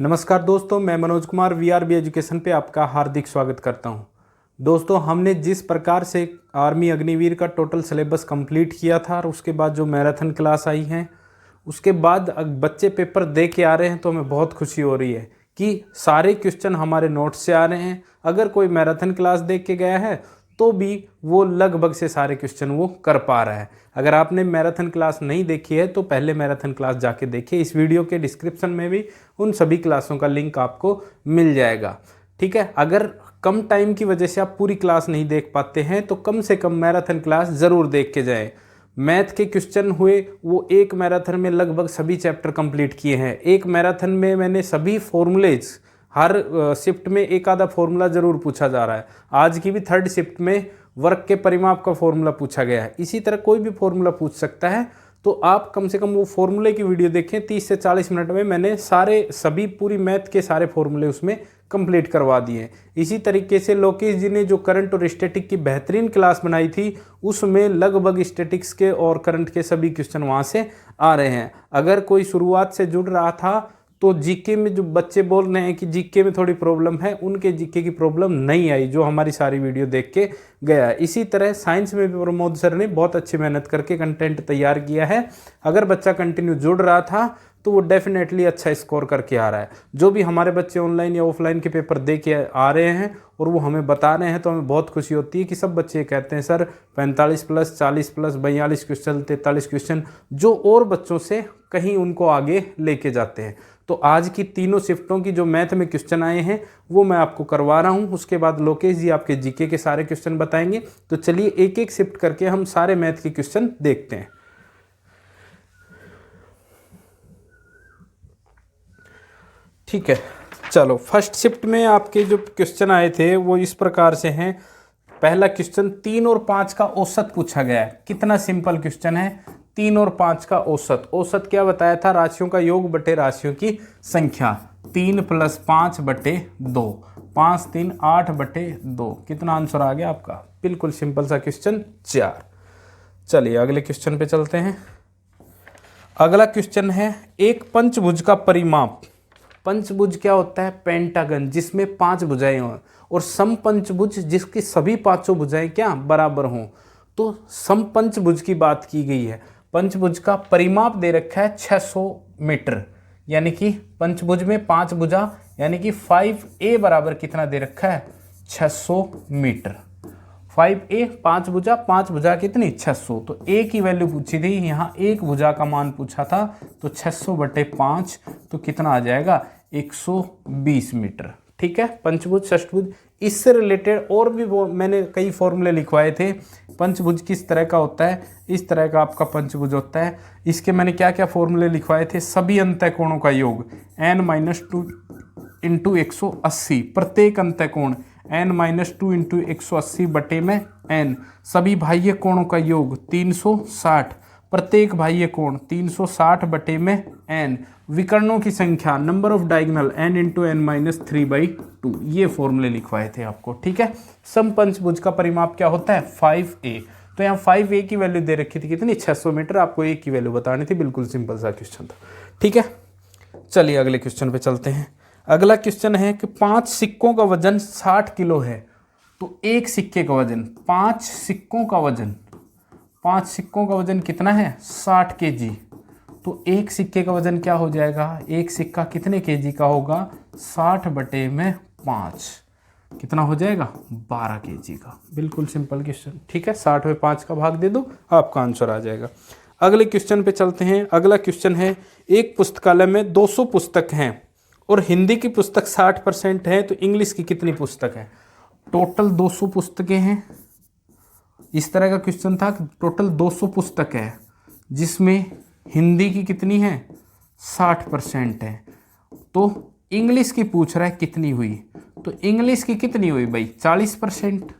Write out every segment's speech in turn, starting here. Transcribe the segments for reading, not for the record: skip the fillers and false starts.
नमस्कार दोस्तों, मैं मनोज कुमार वीआरबी एजुकेशन पे आपका हार्दिक स्वागत करता हूं। दोस्तों, हमने जिस प्रकार से आर्मी अग्निवीर का टोटल सिलेबस कंप्लीट किया था और उसके बाद जो मैराथन क्लास आई है, उसके बाद बच्चे पेपर दे के आ रहे हैं तो हमें बहुत खुशी हो रही है कि सारे क्वेश्चन हमारे नोट्स से आ रहे हैं। अगर कोई मैराथन क्लास देख के गया है तो भी वो लगभग से सारे क्वेश्चन वो कर पा रहा है। अगर आपने मैराथन क्लास नहीं देखी है तो पहले मैराथन क्लास जाके देखिए। इस वीडियो के डिस्क्रिप्शन में भी उन सभी क्लासों का लिंक आपको मिल जाएगा। ठीक है, अगर कम टाइम की वजह से आप पूरी क्लास नहीं देख पाते हैं तो कम से कम मैराथन क्लास ज़रूर देख के जाएं। मैथ के क्वेश्चन हुए वो एक मैराथन में लगभग सभी चैप्टर कंप्लीट किए हैं। एक मैराथन में मैंने सभी फॉर्मूलेज, हर शिफ्ट में एक आधा फॉर्मूला जरूर पूछा जा रहा है। आज की भी थर्ड शिफ्ट में वर्क के परिमाप का फॉर्मूला पूछा गया है। इसी तरह कोई भी फॉर्मूला पूछ सकता है, तो आप कम से कम वो फॉर्मूले की वीडियो देखें। 30 से 40 मिनट में मैंने सभी पूरी मैथ के सारे फॉर्मूले उसमें कंप्लीट करवा दिए। इसी तरीके से लोकेश जी ने जो करंट और स्टैटिक की बेहतरीन क्लास बनाई थी, उसमें लगभग स्टैटिक्स के और करंट के सभी क्वेश्चन वहाँ से आ रहे हैं। अगर कोई शुरुआत से जुड़ रहा था तो जीके में जो बच्चे बोल रहे हैं कि जीके में थोड़ी प्रॉब्लम है, उनके जीके की प्रॉब्लम नहीं आई जो हमारी सारी वीडियो देख के गया। इसी तरह साइंस में भी प्रमोद सर ने बहुत अच्छी मेहनत करके कंटेंट तैयार किया है। अगर बच्चा कंटिन्यू जुड़ रहा था तो वो डेफिनेटली अच्छा स्कोर करके आ रहा है। जो भी हमारे बच्चे ऑनलाइन या ऑफलाइन के पेपर दे के आ रहे हैं और वो हमें बता रहे हैं तो हमें बहुत खुशी होती है कि सब बच्चे कहते हैं sir 45 plus, 40 plus, 42 question, 43 question, जो और बच्चों से कहीं उनको आगे लेके जाते हैं। तो आज की तीनों शिफ्टों की जो मैथ में क्वेश्चन आए हैं वो मैं आपको करवा रहा हूं। उसके बाद लोकेश जी आपके जीके के सारे क्वेश्चन बताएंगे। तो चलिए एक एक शिफ्ट करके हम सारे मैथ के क्वेश्चन देखते हैं। ठीक है, चलो फर्स्ट शिफ्ट में आपके जो क्वेश्चन आए थे वो इस प्रकार से हैं। पहला क्वेश्चन 3 और 5 का औसत पूछा गया है। कितना सिंपल क्वेश्चन है। 3 और 5 का औसत, औसत क्या बताया था? राशियों का योग बटे राशियों की संख्या। 3 + 5 बटे 2, 5 3 8 बटे 2। कितना आंसर आ गया आपका? बिल्कुल सिंपल सा क्वेश्चन 4। चलिए अगले क्वेश्चन पे चलते हैं। अगला क्वेश्चन है एक पंचभुज का परिमाप। पंचभुज क्या होता है? पेंटागन, जिसमें 5 भुजाएं हों, और समपंचभुज जिसकी सभी 5 भुजाएं क्या बराबर हों। तो समपंचभुज की बात की गई है। पंचभुज का परिमाप दे रखा है 600 मीटर, यानी कि पंचभुज में 5 भुजा, यानी कि 5a बराबर कितना दे रखा है? 600 मीटर। 5a 5 भुजा कितनी? 600। तो a की वैल्यू पूछी थी, यहाँ एक भुजा का मान पूछा था, तो 600 बटे 5 तो कितना आ जाएगा? 120 मीटर। ठीक है, पंचभुज षष्ठभुज। इससे रिलेटेड और भी वो मैंने कई फॉर्मूले लिखवाए थे। पंचभुज किस तरह का होता है, इस तरह का आपका पंचभुज होता है। इसके मैंने क्या क्या फॉर्मूले लिखवाए थे? सभी अंतःकोणों का योग n-2 × 180, प्रत्येक अंतःकोण n-2 × 180 बटे में n। सभी बाह्य कोणों का योग 360, प्रत्येक बाह्य कोण 360 बटे में n। विकर्णों की संख्या, number of diagonal n × n-3/2। ये फॉर्मूले लिखवाए थे आपको। ठीक है, समपंचभुज का परिमाप क्या होता है? 5a। तो यहाँ 5a की वैल्यू दे रखी थी कितनी? 600 मीटर। आपको a की वैल्यू बतानी थी। बिल्कुल सिंपल सा क्वेश्चन था। ठीक है, चलिए अगले क्वेश्चन पे चलते हैं। अगला क्वेश्चन है कि 5 सिक्कों का वजन 60 किलो है। तो एक सिक्के का वजन, 5 सिक्कों का वजन, 5 सिक्कों का वजन कितना है? 60 kg। तो एक सिक्के का वजन क्या हो जाएगा? एक सिक्का कितने kg का होगा? 60 बटे में 5 कितना हो जाएगा? 12 kg का। बिल्कुल सिंपल क्वेश्चन। ठीक है, 60 में 5 का भाग दे दो, आपका आंसर आ जाएगा। अगले क्वेश्चन पे चलते हैं। अगला क्वेश्चन है एक पुस्तकालय में 200 पुस्तक हैं और हिंदी की पुस्तक 60% है, तो इंग्लिश की कितनी पुस्तक है? टोटल 200 पुस्तकें हैं। इस तरह का क्वेश्चन था कि टोटल 200 पुस्तक है जिसमें हिंदी की कितनी है? 60% है। तो इंग्लिश की पूछ रहा है कितनी हुई? तो इंग्लिश की कितनी हुई भाई? 40%।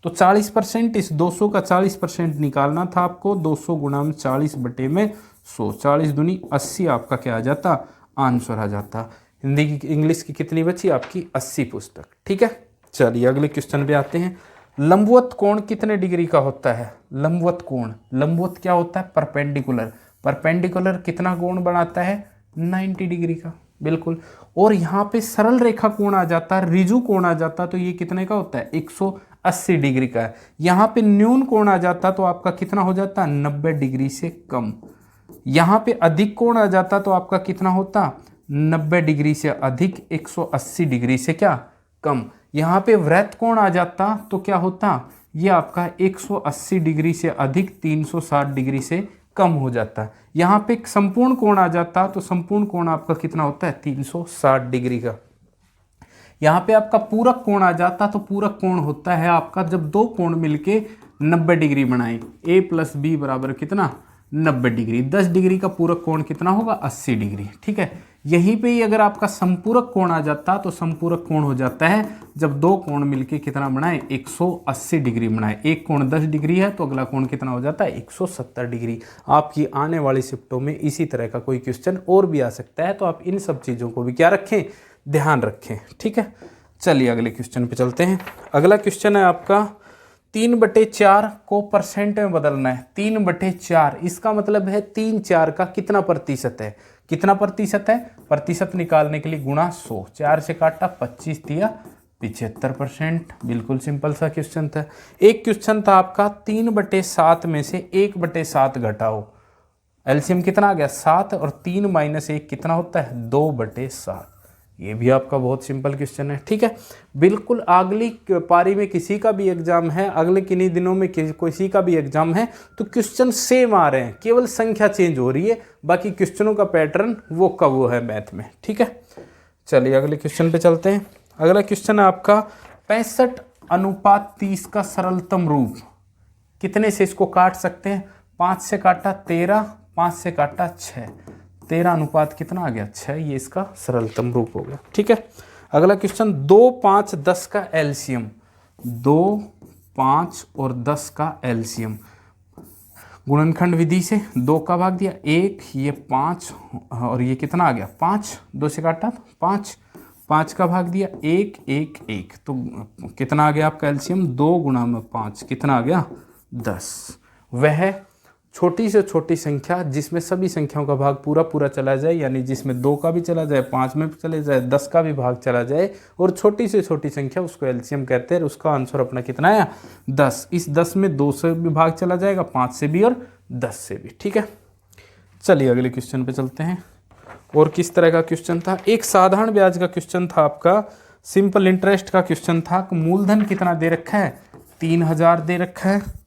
तो 40%, इस 200 का 40% निकालना था आपको। 200 × 40 बटे में 100, 40 दूनी 80 आपका क्या आ जाता? आंसर आ जाता। हिंदी की, इंग्लिश की कितनी बची? आपकी 80 पुस्तक। ठीक है, चलिए अगले क्वेश्चन पे आते हैं। लंबवत कोण कितने डिग्री का होता है? लंबवत कोण, लंबवत क्या होता है? परपेंडिकुलर। परपेंडिकुलर कितना कोण बनाता है? 90 डिग्री का। बिल्कुल। और यहाँ पे सरल रेखा कोण आ जाता है, रिजु कोण आ जाता, तो ये कितने का होता है 180 डिग्री का है। यहाँ पे न्यून कोण आ जाता तो आपका कितना हो जाता 90 डिग्री से कम। यहाँ पे अधिक कोण आ जाता तो आपका कितना होता 90 डिग्री से अधिक 180 डिग्री से क्या कम। यहाँ पे वृत्त कोण आ जाता तो क्या होता ये आपका 180 डिग्री से अधिक 360 डिग्री से कम हो जाता है। यहाँ पे एक संपूर्ण कोण आ जाता तो संपूर्ण कोण आपका कितना होता है 360 डिग्री का। यहाँ पे आपका पूरक कोण आ जाता तो पूरक कोण होता है आपका जब दो कोण मिलके 90 डिग्री बनाए, a प्लस बी बराबर कितना 90 डिग्री। 10 डिग्री का पूरक कोण कितना होगा 80 डिग्री। ठीक है, यहीं पे ही अगर आपका संपूरक कोण आ जाता तो संपूरक कोण हो जाता है जब दो कोण मिलके कितना बनाए 180 डिग्री बनाए। एक कोण 10 डिग्री है तो अगला कोण कितना हो जाता है 170 डिग्री। आपकी आने वाली शिफ्टों में इसी तरह का कोई क्वेश्चन और भी आ सकता है, तो आप इन सब चीज़ों को भी क्या रखें, ध्यान रखें। ठीक है, चलिए अगले क्वेश्चन पे चलते हैं। अगला क्वेश्चन है आपका 3/4 को परसेंट में बदलना है। 3/4 इसका मतलब है 3/4 का कितना प्रतिशत है, कितना प्रतिशत है, प्रतिशत निकालने के लिए गुणा 100। 4 से काटा 25 दिया 75%। बिल्कुल सिंपल सा क्वेश्चन था। एक क्वेश्चन था आपका 3/7 में से 1/7 घटाओ। एलसीएम कितना आ गया 7 और 3 माइनस 1 कितना होता है 2/7। ये भी आपका बहुत सिंपल क्वेश्चन है। ठीक है, बिल्कुल अगली पारी में किसी का भी एग्जाम है, अगले किन्हीं दिनों में किसी का भी एग्जाम है तो क्वेश्चन सेम आ रहे हैं, केवल संख्या चेंज हो रही है, बाकी क्वेश्चनों का पैटर्न वो का वो है मैथ में। ठीक है, चलिए अगले क्वेश्चन पे चलते हैं। अगला क्वेश्चन है आपका 65:30 का सरलतम रूप। कितने से इसको काट सकते हैं, 5 से काटा 13, 5 से काटा 6, 13 अनुपात कितना आ गया 6, ये इसका सरलतम रूप हो गया। ठीक है, अगला क्वेश्चन 2, 5, 10 का एलसीएम। 2, 5 और 10 का एलसीएम गुणनखंड विधि से 2 का भाग दिया 1, ये 5 और ये कितना आ गया 5, 2 से काटा 5, 5 का भाग दिया 1, 1, 1, तो कितना आ गया आपका एलसीएम 2 गुणा में 5 कितना आ गया 10। वह छोटी से छोटी संख्या जिसमें सभी संख्याओं का भाग पूरा पूरा चला जाए, यानी जिसमें 2 का भी चला जाए, 5 में भी चले जाए, 10 का भी भाग चला जाए, और छोटी से छोटी संख्या उसको एलसीएम कहते हैं। उसका आंसर अपना कितना आया 10। इस 10 में 2 से भी भाग चला जाएगा, 5 से भी और 10 से भी। ठीक है, चलिए अगले क्वेश्चन पे चलते हैं। और किस तरह का क्वेश्चन था, एक साधारण ब्याज का क्वेश्चन था आपका, सिंपल इंटरेस्ट का क्वेश्चन था। मूलधन कितना दे रखा है 3000 दे रखा है,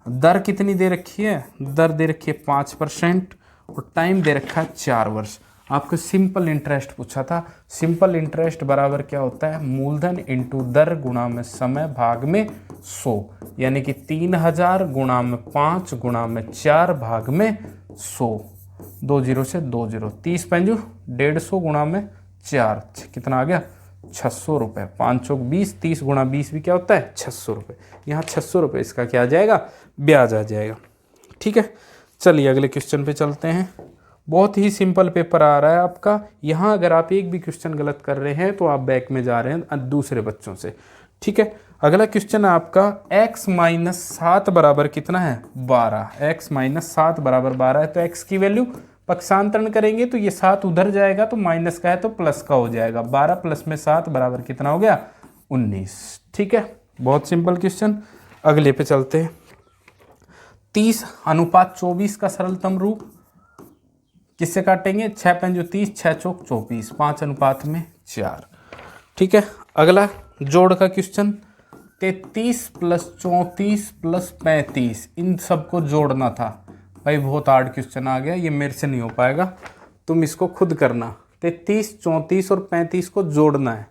दर कितनी दे रखी है, दर दे रखी है 5% और टाइम दे रखा है 4 वर्ष। आपको सिंपल इंटरेस्ट पूछा था। सिंपल इंटरेस्ट बराबर क्या होता है, मूलधन इंटू दर गुणा में समय भाग में 100, यानी कि 3000 गुणा में 5 गुणा में 4 भाग में 100। 2 0 से 2 0, 30 पंजू 150 गुणा में 4 कितना आ गया 600 रुपये। 5 चौक 20, 30 गुणा 20 भी क्या होता है 600 रुपये। यहाँ 600 रुपये इसका क्या आ जाएगा, ब्याज आ जाएगा। ठीक है, चलिए अगले क्वेश्चन पे चलते हैं। बहुत ही सिंपल पेपर आ रहा है आपका। यहाँ अगर आप एक भी क्वेश्चन गलत कर रहे हैं तो आप बैक में जा रहे हैं दूसरे बच्चों से। ठीक है, अगला क्वेश्चन है आपका x-7 बराबर कितना है 12। x-7 बराबर 12 है तो x की वैल्यू पक्षांतरण करेंगे तो ये 7 उधर जाएगा तो माइनस का है तो प्लस का हो जाएगा। 12 प्लस में 7 बराबर कितना हो गया 19। ठीक है, बहुत सिंपल क्वेश्चन। अगले पे चलते हैं। 30:24 का सरलतम रूप किससे काटेंगे, 6 पंजो 30, 6 चौक 24, 5 अनुपात में 4। ठीक है, अगला जोड़ का क्वेश्चन 33 + 34 + 35, इन सबको जोड़ना था। भाई बहुत हार्ड क्वेश्चन आ गया, ये मेरे से नहीं हो पाएगा, तुम इसको खुद करना। 33, 34 और 35 को जोड़ना है।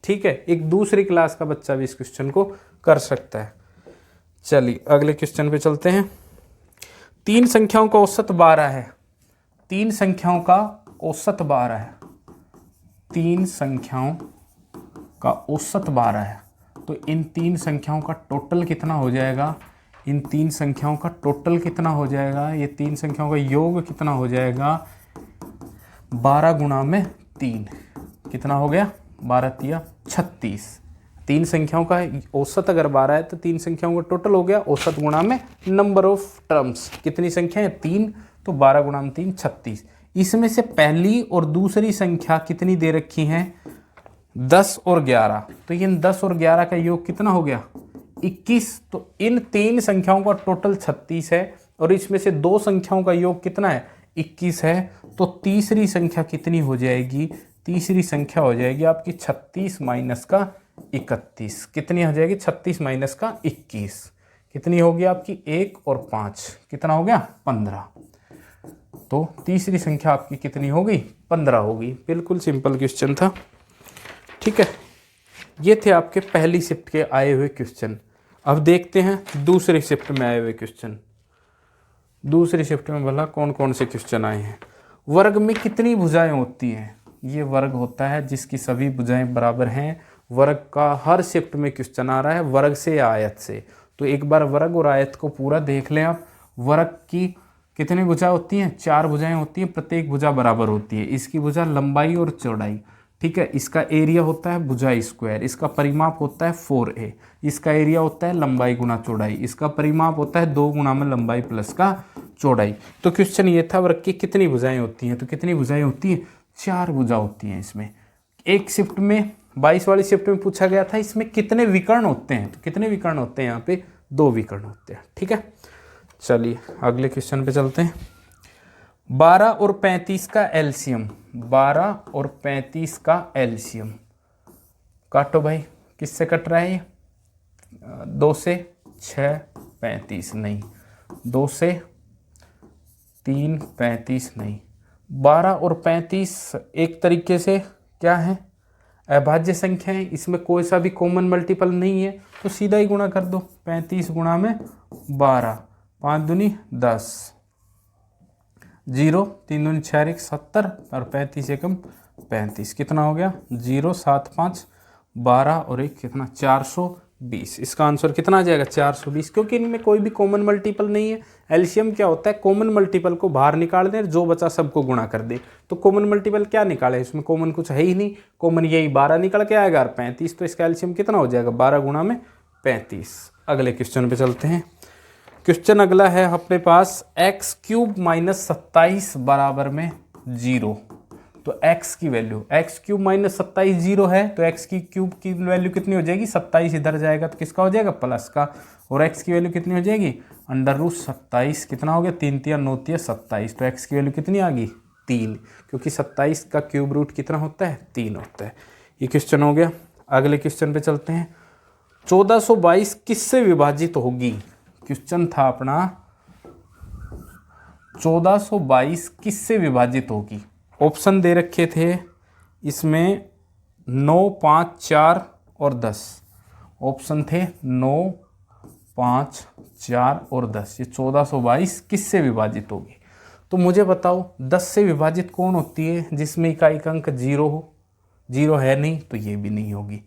ठीक है, एक दूसरी क्लास का बच्चा भी इस क्वेश्चन को कर सकता है। चलिए अगले क्वेश्चन पे चलते हैं। 3 संख्याओं का औसत 12 है। 3 संख्याओं का औसत 12 है। 3 संख्याओं का औसत 12 है, तो इन 3 संख्याओं का टोटल कितना हो जाएगा, इन 3 संख्याओं का टोटल कितना हो जाएगा, ये 3 संख्याओं का योग कितना हो जाएगा 12 गुणा में 3 कितना हो गया 12 तिया 36। 3 संख्याओं का औसत अगर 12 है तो 3 संख्याओं का टोटल हो गया, औसत गुणा में नंबर ऑफ टर्म्स कितनी संख्या है 3, तो 12 गुणा में 3 36। इसमें से पहली और दूसरी संख्या कितनी दे रखी हैं, 10 और 11। तो इन 10 और 11 का योग कितना हो गया, 21। तो इन तीन संख्याओं का टोटल 36 है और इसमें से दो संख्याओं का योग कितना है, 21 है। तो तीसरी संख्या कितनी हो जाएगी, तीसरी संख्या हो जाएगी आपकी 36 माइनस का 31। कितनी हो जाएगी, 36 माइनस का 21 कितनी होगी आपकी, 1 और 5 कितना हो गया, 15। तो तीसरी संख्या आपकी कितनी हो गई, 15 होगी। बिल्कुल सिंपल क्वेश्चन था। ठीक है, ये थे आपके पहली शिफ्ट के आए हुए क्वेश्चन। अब देखते हैं दूसरी शिफ्ट में आए हुए क्वेश्चन। दूसरी शिफ्ट में भला कौन कौन से क्वेश्चन आए हैं। वर्ग में कितनी भुजाएं होती हैं, ये वर्ग होता है जिसकी सभी भुजाएं बराबर हैं। वर्ग का हर शिफ्ट में क्वेश्चन आ रहा है वर्ग से या आयत से। तो एक बार वर्ग और आयत को पूरा देख लें आप। वर्ग की कितनी भुजा होती हैं, 4 भुजाएं होती हैं, प्रत्येक भुजा बराबर होती है। इसकी भुजा लंबाई और चौड़ाई, ठीक है। इसका एरिया होता है भुजा स्क्वायर, इसका परिमाप होता है 4a। इसका एरिया होता है लंबाई गुना चौड़ाई, इसका परिमाप होता है 2 गुना में लंबाई प्लस का चौड़ाई। तो क्वेश्चन ये था वर्ग की कितनी भुजाएं होती हैं, तो कितनी भुजाएं होती हैं, 4 भुजा होती हैं। इसमें एक शिफ्ट में 22 वाली शिफ्ट में पूछा गया था इसमें कितने विकर्ण होते हैं, तो कितने विकर्ण होते हैं, यहाँ पे 2 विकर्ण होते हैं। ठीक है, चलिए अगले क्वेश्चन पे चलते हैं। 12 और 35 का एलसीएम, 12 और 35 का एलसीएम काटो भाई, किससे कट रहा है ये, 2 से 6 35 नहीं, 2 से 3 35 नहीं। 12 और 35 एक तरीके से क्या है, अभाज्य संख्या है, इसमें कोई सा भी कॉमन मल्टीपल नहीं है, तो सीधा ही गुणा कर दो। 35 गुणा में 12, 5 दूनी 10, 0 3 दूनी 6 70 और 35 एकम 35 कितना हो गया, 0 7 5 12 और 1 कितना 420। इसका आंसर कितना आ जाएगा, 420, क्योंकि इनमें कोई भी कॉमन मल्टीपल नहीं है। एलसीएम क्या होता है, कॉमन मल्टीपल को बाहर निकाल दें, जो बचा सबको गुणा कर दे। तो कॉमन मल्टीपल क्या निकाले, इसमें कॉमन कुछ है ही नहीं, कॉमन यही 12 निकल के आएगा और 35। तो इसका एलसीएम कितना हो जाएगा, 12 गुणा में 35। अगले क्वेश्चन पे चलते हैं। क्वेश्चन अगला है अपने पास, एक्स क्यूब माइनस 27 बराबर में 0। तो x की वैल्यू, एक्स क्यूब माइनस 27 0 है, तो x की क्यूब की वैल्यू कितनी हो जाएगी, 27 इधर जाएगा तो किसका हो जाएगा, प्लस का। और x की वैल्यू कितनी हो जाएगी, अंडर रूट 27 कितना हो गया, 3 3 9 3 27। तो x की वैल्यू कितनी आ गई, 3, क्योंकि 27 का क्यूब रूट कितना होता है, 3 होता है। ये क्वेश्चन हो गया। अगले क्वेश्चन पे चलते हैं। 1422 किससे विभाजित होगी, क्वेश्चन था अपना 1422 किससे विभाजित होगी। ऑप्शन दे रखे थे इसमें 9 5 4 और 10। ऑप्शन थे 9 5 4 और 10। ये 1422 किससे विभाजित होगी। तो मुझे बताओ 10 से विभाजित कौन होती है, जिसमें इकाई अंक 0 हो, 0 है नहीं तो ये भी नहीं होगी।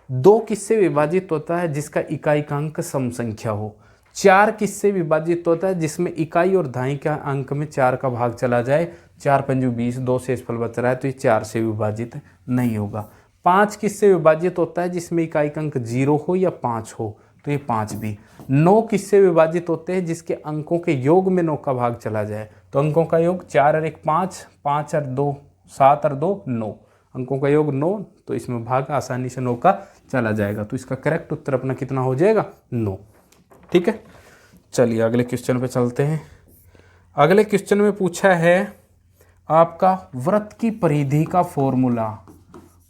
2 किससे विभाजित होता है, जिसका इकाई का अंक सम संख्या हो। 4 किससे विभाजित होता है, जिसमें इकाई और दहाई का अंक में 4 का भाग चला जाए, 4 पंजू 20, 2 शेषफल बच रहा है तो ये 4 से विभाजित नहीं होगा। 5 किससे विभाजित होता है, जिसमें इकाई का अंक 0 हो या 5 हो, तो ये 5 भी। 9 किससे विभाजित होते हैं, जिसके अंकों के योग में 9 का भाग चला जाए, तो अंकों का योग 4 और 1 5, 5 और 2 7 और 2 9, अंकों का योग 9, तो इसमें भाग आसानी से 9 का चला जाएगा। तो इसका करेक्ट उत्तर अपना कितना हो जाएगा, 9। ठीक है, चलिए अगले क्वेश्चन पे चलते हैं। अगले क्वेश्चन में पूछा है आपका वृत्त की परिधि का फॉर्मूला।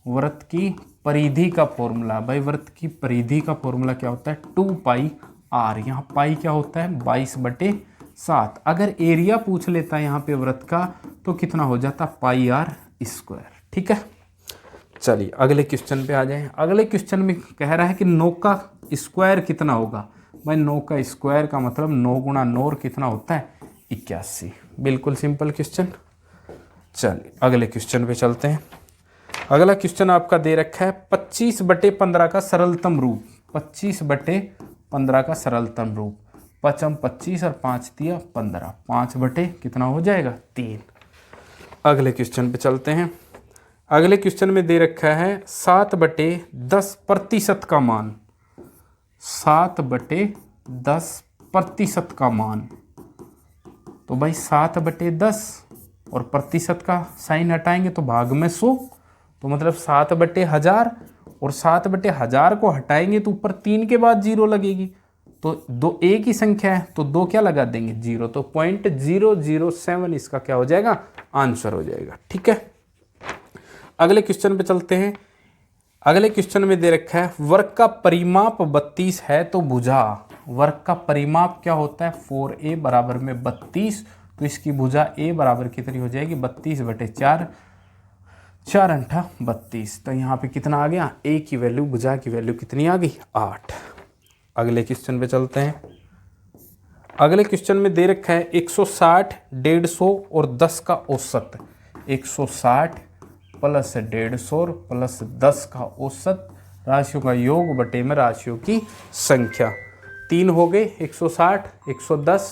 वृत्त की परिधि का फॉर्मूला, भाई वृत्त की परिधि का फॉर्मूला क्या होता है, 2 पाई आर। यहाँ पाई क्या होता है, 22/7। अगर एरिया पूछ लेता है यहाँ पे वृत्त का, तो कितना हो जाता, पाई आर स्क्वायर। ठीक है, चलिए अगले क्वेश्चन पे आ जाएं। अगले क्वेश्चन में कह रहा है कि 9 का स्क्वायर कितना होगा। भाई 9 का स्क्वायर का मतलब 9 गुणा 9 कितना होता है, 81। बिल्कुल सिंपल क्वेश्चन। चलिए अगले क्वेश्चन पे चलते हैं। अगला क्वेश्चन आपका दे रखा है 25/15 का सरलतम रूप। 25/15 का सरलतम रूप, 5 25 और 5 दिया 15, 5 बटे कितना हो जाएगा, 3। अगले क्वेश्चन पे चलते हैं। अगले क्वेश्चन में दे रखा है 7/10% का मान। 7/10% का मान, तो भाई 7/10 और प्रतिशत का साइन हटाएंगे तो भाग में 100, तो मतलब 7/1000, और 7/1000 को हटाएंगे तो ऊपर 3 के बाद 0 लगेगी, तो दो एक ही संख्या है तो 2 क्या लगा देंगे 0, तो 0.007 इसका क्या हो जाएगा आंसर हो जाएगा। ठीक है, अगले क्वेश्चन पे चलते हैं। अगले क्वेश्चन में दे रखा है वर्ग का परिमाप 32 है तो भुजा, वर्ग का परिमाप क्या होता है 4a बराबर में 32, तो इसकी भुजा a बराबर कितनी हो जाएगी 32/4, 4 अंठा 32, तो यहाँ पे कितना आ गया a की वैल्यू, भुजा की वैल्यू कितनी आ गई 8। अगले क्वेश्चन पे चलते हैं। अगले क्वेश्चन में दे रखा है 160, 150 और 10 का औसत, 160 प्लस 150 प्लस 10 का औसत, राशियों का योग बटे में राशियों की संख्या। 3 हो गए 160, 110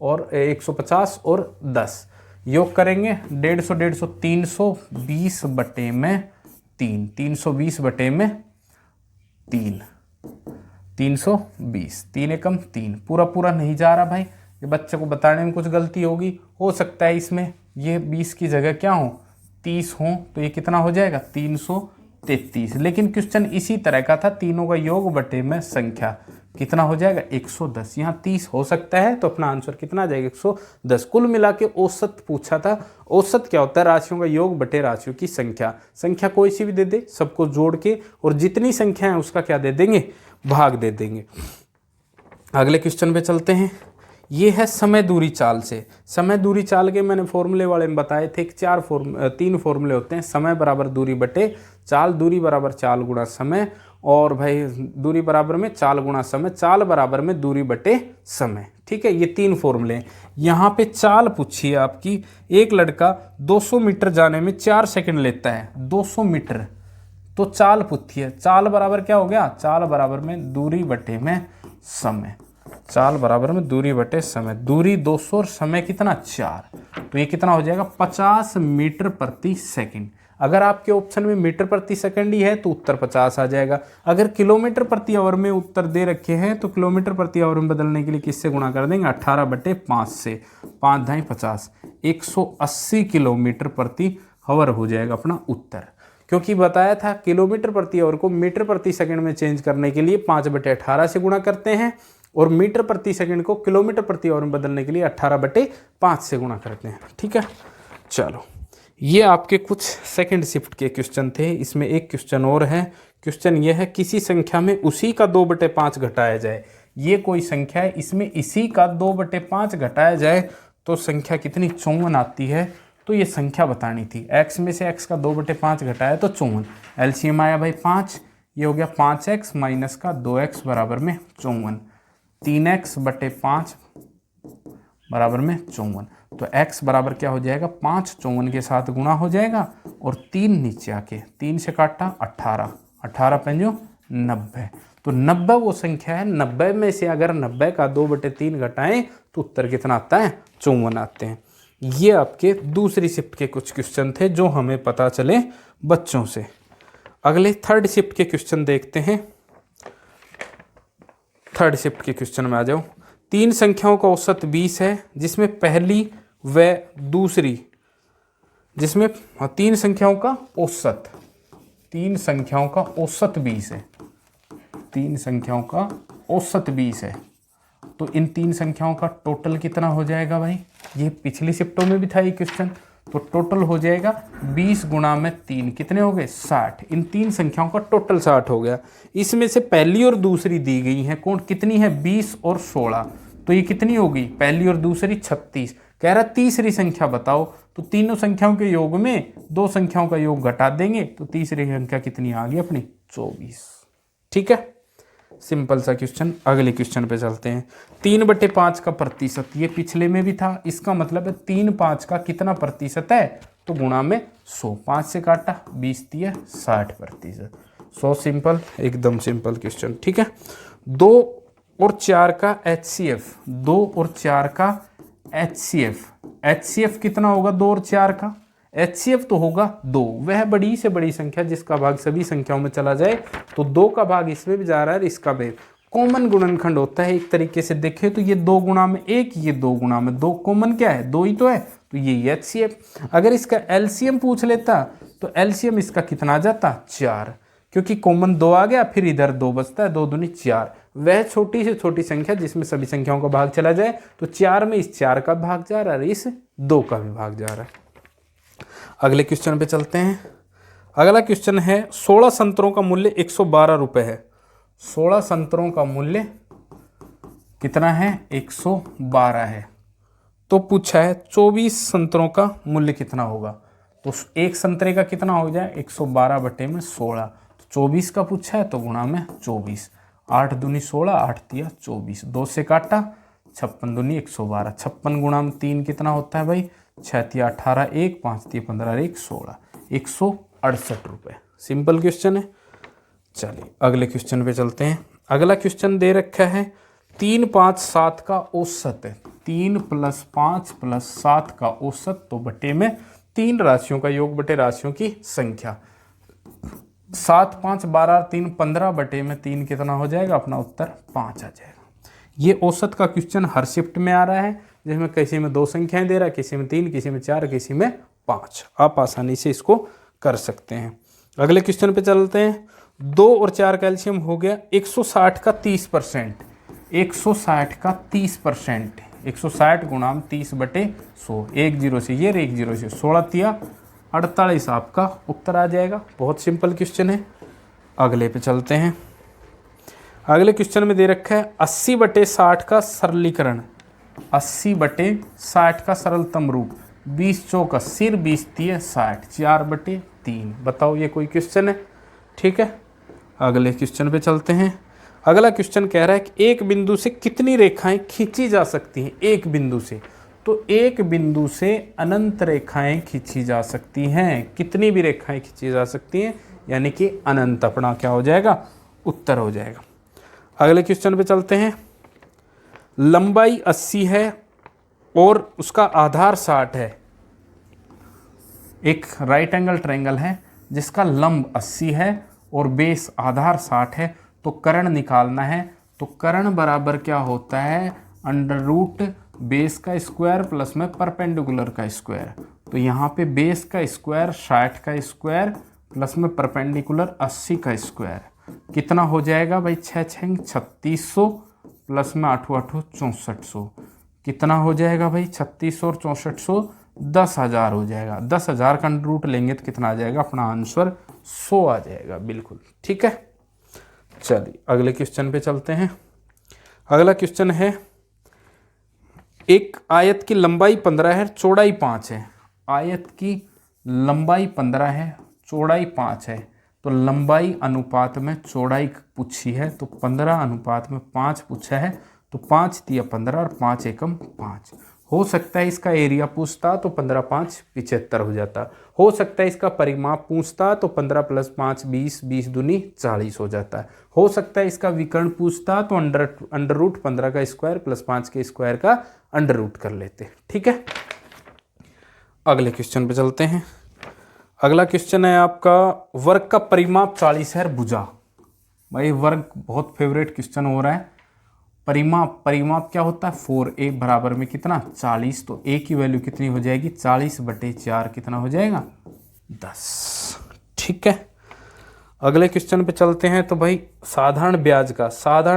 और 150 और 10, योग करेंगे 150 150 320 बटे में 3, 320 बटे में 3, 320, 3 एकम 3, पूरा पूरा नहीं जा रहा भाई, ये बच्चे को बताने में कुछ गलती होगी, हो सकता है इसमें ये 20 की जगह क्या हो 30 हो, तो ये कितना हो जाएगा 333, लेकिन क्वेश्चन इसी तरह का था, तीनों का योग बटे में संख्या कितना हो जाएगा 110, यहाँ 30 हो सकता है तो अपना आंसर कितना आ जाएगा 110। कुल मिला के औसत पूछा था, औसत क्या होता है राशियों का योग बटे राशियों की संख्या, संख्या कोई सी भी दे दे सबको जोड़ के और जितनी संख्या है उसका क्या दे देंगे भाग दे देंगे। अगले क्वेश्चन पे चलते हैं। ये है समय दूरी चाल से, समय दूरी चाल के मैंने फॉर्मूले वाले में बताए थे कि 3 फॉर्मूले होते हैं, समय बराबर दूरी बटे चाल, दूरी बराबर चाल गुणा समय, और भाई दूरी बराबर में चाल गुणा समय, चाल बराबर में दूरी बटे समय। ठीक है, ये 3 फॉर्मूले हैं। यहाँ पे चाल पूछी है आपकी, एक लड़का 200 मीटर जाने में 4 सेकंड लेता है, 200 मीटर, तो चाल पूछी है, चाल बराबर क्या हो गया, चाल बराबर में दूरी बटे में समय, चाल बराबर में दूरी बटे समय, दूरी 200 और समय कितना 4, तो ये कितना हो जाएगा 50 मीटर प्रति सेकंड। अगर आपके ऑप्शन में मीटर प्रति सेकंड ही है तो उत्तर 50 आ जाएगा, अगर किलोमीटर प्रति आवर में उत्तर दे रखे हैं तो किलोमीटर प्रति आवर में बदलने के लिए किससे गुणा कर देंगे 18/5 से, 5 × 50, 180 किलोमीटर प्रति आवर हो जाएगा अपना उत्तर, क्योंकि बताया था किलोमीटर प्रति आवर को मीटर प्रति सेकंड में चेंज करने के लिए 5/18 से गुणा करते हैं, और मीटर प्रति सेकंड को किलोमीटर प्रति आवर में बदलने के लिए 18/5 से गुणा करते हैं। ठीक है, चलो ये आपके कुछ सेकंड शिफ्ट के क्वेश्चन थे, इसमें एक क्वेश्चन और है। क्वेश्चन ये है किसी संख्या में उसी का 2/5 घटाया जाए, ये कोई संख्या है इसमें इसी का 2/5 घटाया जाए तो संख्या कितनी 54 आती है, तो ये संख्या बतानी थी। x में से x का 2/5 घटाया तो 54, एलसीएम आया भाई 5, ये हो गया 5x माइनस का 2x बराबर में 54, 3x/5 बराबर में 54, तो x बराबर क्या हो जाएगा 5 54 के साथ गुणा हो जाएगा, और 3 नीचे आके 3 से काटा 18, 18 पंजो 90, तो 90 वो संख्या है, 90 में से अगर 90 का 2/3 घटाएं तो उत्तर कितना आता है 54 आते हैं। ये आपके दूसरी शिफ्ट के कुछ क्वेश्चन थे जो हमें पता चले बच्चों से। अगले थर्ड शिफ्ट के क्वेश्चन देखते हैं। थर्ड शिफ्ट के क्वेश्चन में आ जाओ। 3 संख्याओं का औसत 20 है, जिसमें पहली व दूसरी, जिसमें 3 संख्याओं का औसत, 3 संख्याओं का औसत 20 है, 3 संख्याओं का औसत 20 है, तो इन 3 संख्याओं का टोटल कितना हो जाएगा भाई, ये पिछली शिफ्टों में भी था ये क्वेश्चन, तो टोटल हो जाएगा 20 गुणा में 3 कितने हो गए 60, इन 3 संख्याओं का टोटल 60 हो गया। इसमें से पहली और दूसरी दी गई है, कौन कितनी है 20 और 16, तो ये कितनी हो गई पहली और दूसरी 36, कह रहा तीसरी संख्या बताओ, तो तीनों संख्याओं के योग में 2 संख्याओं का योग घटा देंगे तो तीसरी संख्या कितनी आ गई अपनी 24। ठीक है, सिंपल सा क्वेश्चन। अगले क्वेश्चन पे चलते हैं। 3/5 का प्रतिशत, ये पिछले में भी था, इसका मतलब है 3/5 का कितना प्रतिशत है, तो गुणा में 100, 5 से काटा 20 × 60%, 100 सिंपल, एकदम सिंपल क्वेश्चन। ठीक है, 2 और 4 का HCF, 2 और 4 का HCF कितना होगा 2 और 4 का, HCF तो होगा 2, वह बड़ी से बड़ी संख्या जिसका भाग सभी संख्याओं में चला जाए, तो 2 का भाग इसमें भी जा रहा है, इसका भी कॉमन गुणनखंड होता है। एक तरीके से देखें तो ये 2 गुणा में 1, ये 2 गुणा में 2, कॉमन क्या है 2 ही तो है, तो ये HCF। अगर इसका एलसीएम पूछ लेता तो एलसीएम इसका कितना आ जाता 4, क्योंकि कॉमन 2 आ गया, फिर इधर 2 बचता है, 2 दूनी 4। वह छोटी से छोटी संख्या जिसमें सभी संख्याओं का भाग चला जाए, तो 4 में इस 4 का भाग जा रहा है, इस 2 का भी भाग जा रहा है। अगले क्वेश्चन पे चलते हैं। अगला क्वेश्चन है 16 संतरों का मूल्य 112 रुपए है। 16 संतरों का मूल्य कितना है 112 है। तो पूछा है 24 संतरों का मूल्य कितना होगा। तो एक संतरे का कितना हो जाए 112 बटे में 16, तो 24 का पूछा है तो गुणा में 24। 8 दूनी 16, 8 तिया 24, 2 से काटा 56 दूनी 112, 56 गुणा में 3 कितना होता है भाई 6 तिया 18, 1 5 तिया 15, 1 16, 168 रुपये। सिंपल क्वेश्चन है। चलिए अगले क्वेश्चन पे चलते हैं। अगला क्वेश्चन दे रखा है 3 5 7 का औसत है। 3 + 5 + 7 का औसत, तो बटे में 3 राशियों का योग बटे राशियों की संख्या। 7 5 12 3 15 बटे में 3 कितना हो जाएगा, अपना उत्तर 5 आ जाएगा। ये औसत का क्वेश्चन हर शिफ्ट में आ रहा है, जिसमें किसी में 2 संख्याएं दे रहा है, किसी में 3, किसी में 4, किसी में 5। आप आसानी से इसको कर सकते हैं। अगले क्वेश्चन पे चलते हैं। 2 और 4 का एलसीएम हो गया 160 का 30%। 160 का 30%, 160 गुणा 30 बटे 100, 1 0 से ये 1 0 से 16 तिया 48 आपका उत्तर आ जाएगा। बहुत सिंपल क्वेश्चन है। अगले पे चलते हैं। अगले क्वेश्चन में दे रखा है 80 बटे 60 का सरलीकरण। 80 बटे 60 का सरलतम रूप, 20 चौक 80, 20 तिया 60, 4 बटे 3। बताओ ये कोई क्वेश्चन है। ठीक है, अगले क्वेश्चन पे चलते हैं। अगला क्वेश्चन कह रहा है कि एक बिंदु से कितनी रेखाएं खींची जा सकती हैं। एक बिंदु से, तो एक बिंदु से अनंत रेखाएं खींची जा सकती हैं। कितनी भी रेखाएं खींची जा सकती हैं, यानी कि अनंत अपना क्या हो जाएगा, उत्तर हो जाएगा। अगले क्वेश्चन पे चलते हैं। लंबाई 80 है और उसका आधार 60 है। एक राइट एंगल ट्रायंगल है जिसका लंब 80 है और बेस आधार 60 है, तो कर्ण निकालना है। तो कर्ण बराबर क्या होता है, अंडर रूट बेस का स्क्वायर प्लस में परपेंडिकुलर का स्क्वायर। तो यहाँ पे बेस का स्क्वायर 60 का स्क्वायर प्लस में परपेंडिकुलर 80 का स्क्वायर कितना हो जाएगा भाई, 6 6 3600 प्लस में 8 8 6400 कितना हो जाएगा भाई, 3600 और 6400 10,000 हो जाएगा। 10,000 का अंडर रूट लेंगे तो कितना आ जाएगा, अपना आंसर 100 आ जाएगा। बिल्कुल ठीक है। चलिए अगले क्वेश्चन पे चलते हैं। अगला क्वेश्चन है एक आयत की लंबाई 15 है, चौड़ाई 5 है। आयत की लंबाई 15 है, चौड़ाई 5 है, तो लंबाई अनुपात में चौड़ाई पूछी है, तो 15 अनुपात में 5 पूछा है, तो 5 तिया 15 और 5 एकम 5। हो सकता है इसका एरिया पूछता तो 15 5 75 हो जाता। हो सकता है इसका परिमाप पूछता तो 15 + 5 20, 20 दूनी 40 हो जाता है। हो सकता है इसका विकर्ण पूछता तो अंडर रूट 15 का स्क्वायर प्लस 5 के स्क्वायर का अंडर रूट कर लेते। ठीक है, अगले क्वेश्चन पे चलते हैं। अगला क्वेश्चन है आपका वर्ग का परिमाप 40 है भुजा। भाई वर्ग बहुत फेवरेट क्वेश्चन हो रहा है। परिमाप क्या होता है, 4a बराबर में कितना 40, तो a की वैल्यू कितनी हो जाएगी 40 बटे 4 कितना हो जाएगा 10। ठीक है, अगले क्वेश्चन पे चलते हैं। तो भाई साधारण